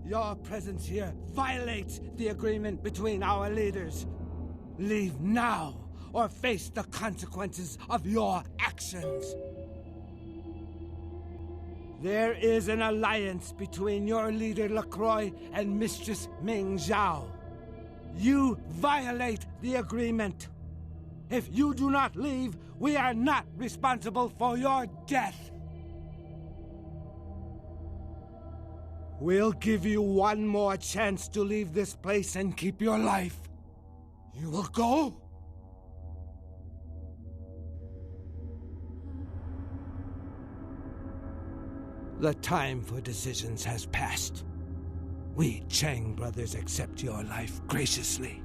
Your presence here violates the agreement between our leaders. Leave now, or face the consequences of your actions. There is an alliance between your leader LaCroix and Mistress Ming Zhao. You violate the agreement. If you do not leave, we are not responsible for your death. We'll give you one more chance to leave this place and keep your life. You will go? The time for decisions has passed. We Chang brothers accept your life graciously.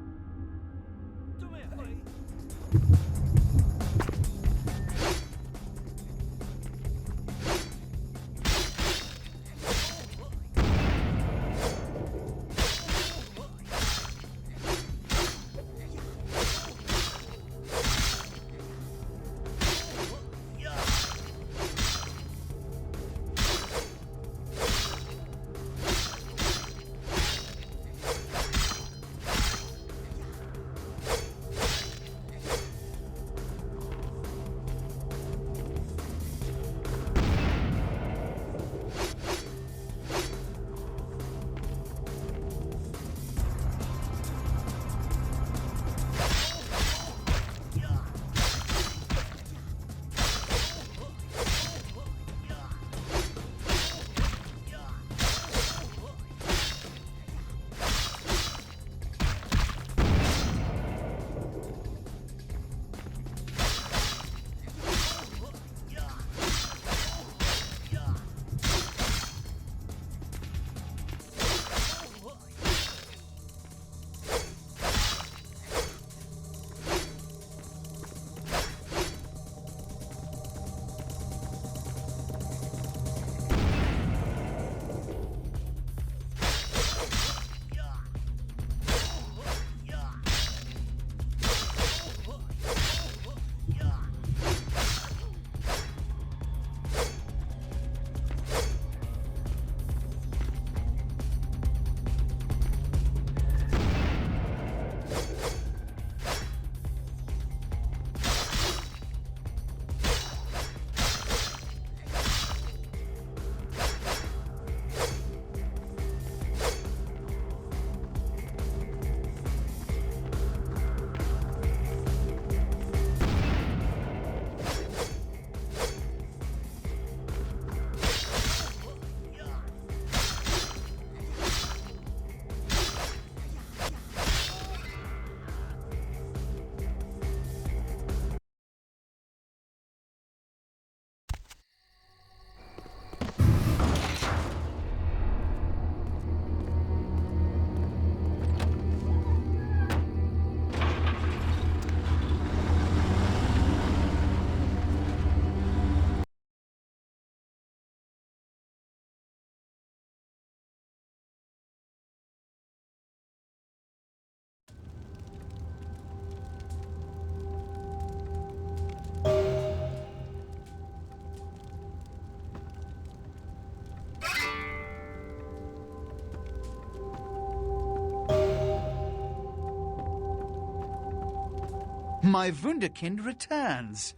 My Wunderkind returns.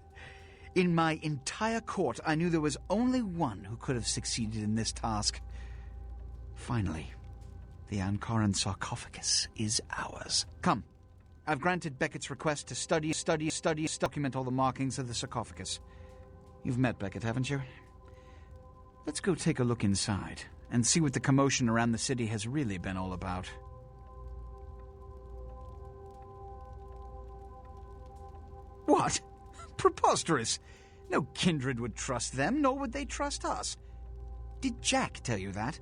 In my entire court, I knew there was only one who could have succeeded in this task. Finally, the Ankaran sarcophagus is ours. Come, I've granted Beckett's request to document all the markings of the sarcophagus. You've met Beckett, haven't you? Let's go take a look inside and see what the commotion around the city has really been all about. What? Preposterous! No kindred would trust them, nor would they trust us. Did Jack tell you that?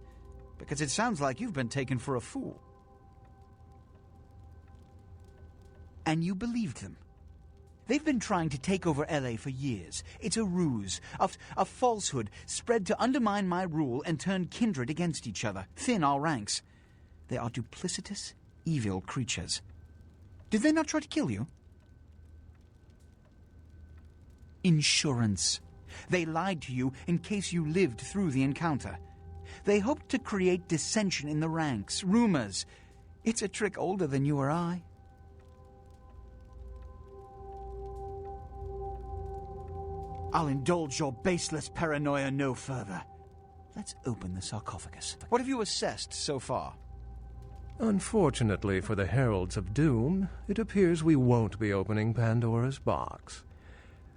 Because it sounds like you've been taken for a fool. And you believed them. They've been trying to take over LA for years. It's a ruse, a falsehood spread to undermine my rule and turn kindred against each other, thin our ranks. They are duplicitous, evil creatures. Did they not try to kill you? Insurance. They lied to you in case you lived through the encounter. They hoped to create dissension in the ranks, rumors. It's a trick older than you or I. I'll indulge your baseless paranoia no further. Let's open the sarcophagus. What have you assessed so far? Unfortunately for the Heralds of Doom, it appears we won't be opening Pandora's box.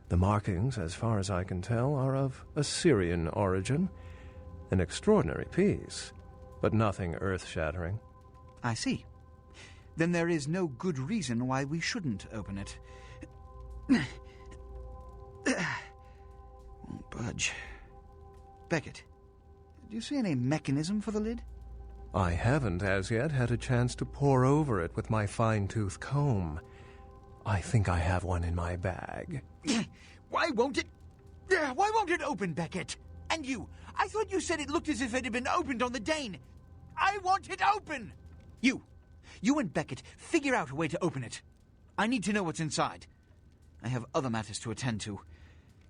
The markings, as far as I can tell, are of Assyrian origin. An extraordinary piece, but nothing earth-shattering. I see. Then there is no good reason why we shouldn't open it. Won't budge. Beckett, do you see any mechanism for the lid? I haven't as yet had a chance to pore over it with my fine-tooth comb. I think I have one in my bag. Why won't it open, Beckett? And you, I thought you said it looked as if it had been opened on the Dane. I want it open! You and Beckett, figure out a way to open it. I need to know what's inside. I have other matters to attend to.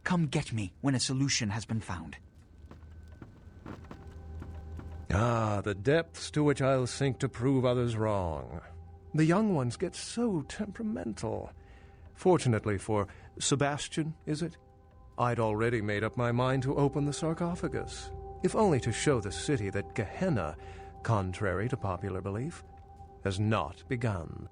Come get me when a solution has been found. Ah, the depths to which I'll sink to prove others wrong. The young ones get so temperamental. Fortunately for Sebastian, is it? I'd already made up my mind to open the sarcophagus, if only to show the city that Gehenna, contrary to popular belief, has not begun.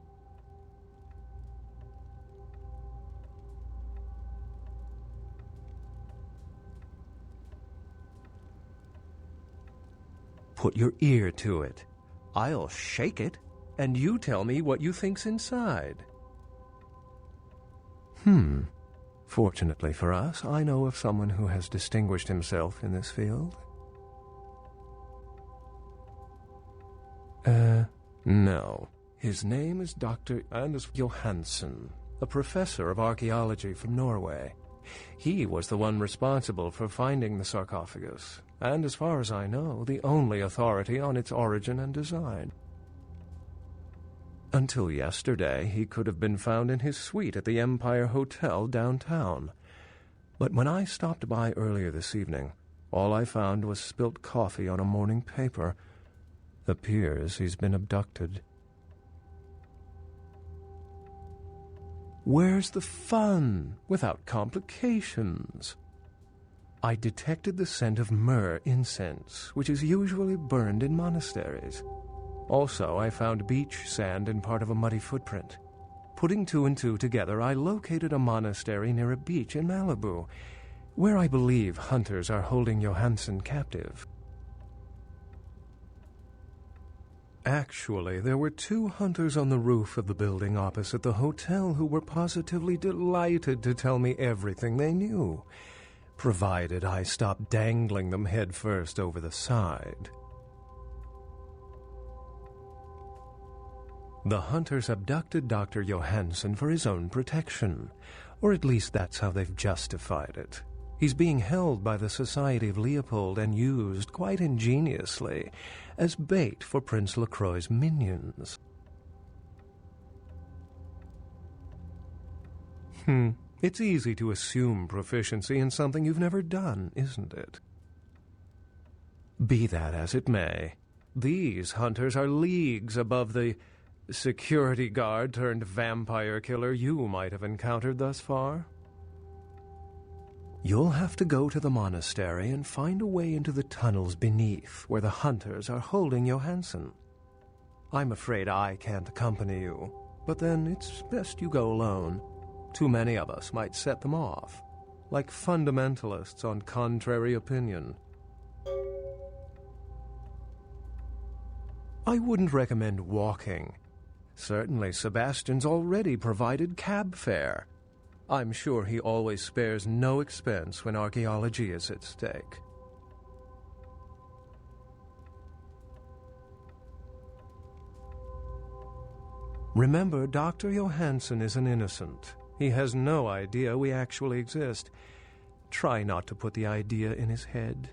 Put your ear to it. I'll shake it, and you tell me what you think's inside. Fortunately for us, I know of someone who has distinguished himself in this field. No. His name is Dr. Anders Johansen, a professor of archaeology from Norway. He was the one responsible for finding the sarcophagus, and as far as I know, the only authority on its origin and design. Until yesterday, he could have been found in his suite at the Empire Hotel downtown. But when I stopped by earlier this evening, all I found was spilt coffee on a morning paper. Appears he's been abducted. Where's the fun, without complications? I detected the scent of myrrh incense, which is usually burned in monasteries. Also, I found beach sand in part of a muddy footprint. Putting two and two together, I located a monastery near a beach in Malibu, where I believe hunters are holding Johansen captive. Actually, there were 2 hunters on the roof of the building opposite the hotel who were positively delighted to tell me everything they knew, provided I stopped dangling them head first over the side. The hunters abducted Dr. Johansen for his own protection, or at least that's how they've justified it. He's being held by the Society of Leopold and used, quite ingeniously, as bait for Prince Lacroix's minions. It's easy to assume proficiency in something you've never done, isn't it? Be that as it may, these hunters are leagues above the security guard turned vampire killer you might have encountered thus far. You'll have to go to the monastery and find a way into the tunnels beneath where the hunters are holding Johansen. I'm afraid I can't accompany you, but then it's best you go alone. Too many of us might set them off, like fundamentalists on contrary opinion. I wouldn't recommend walking. Certainly Sebastian's already provided cab fare. I'm sure he always spares no expense when archaeology is at stake. Remember, Dr. Johansen is an innocent. He has no idea we actually exist. Try not to put the idea in his head.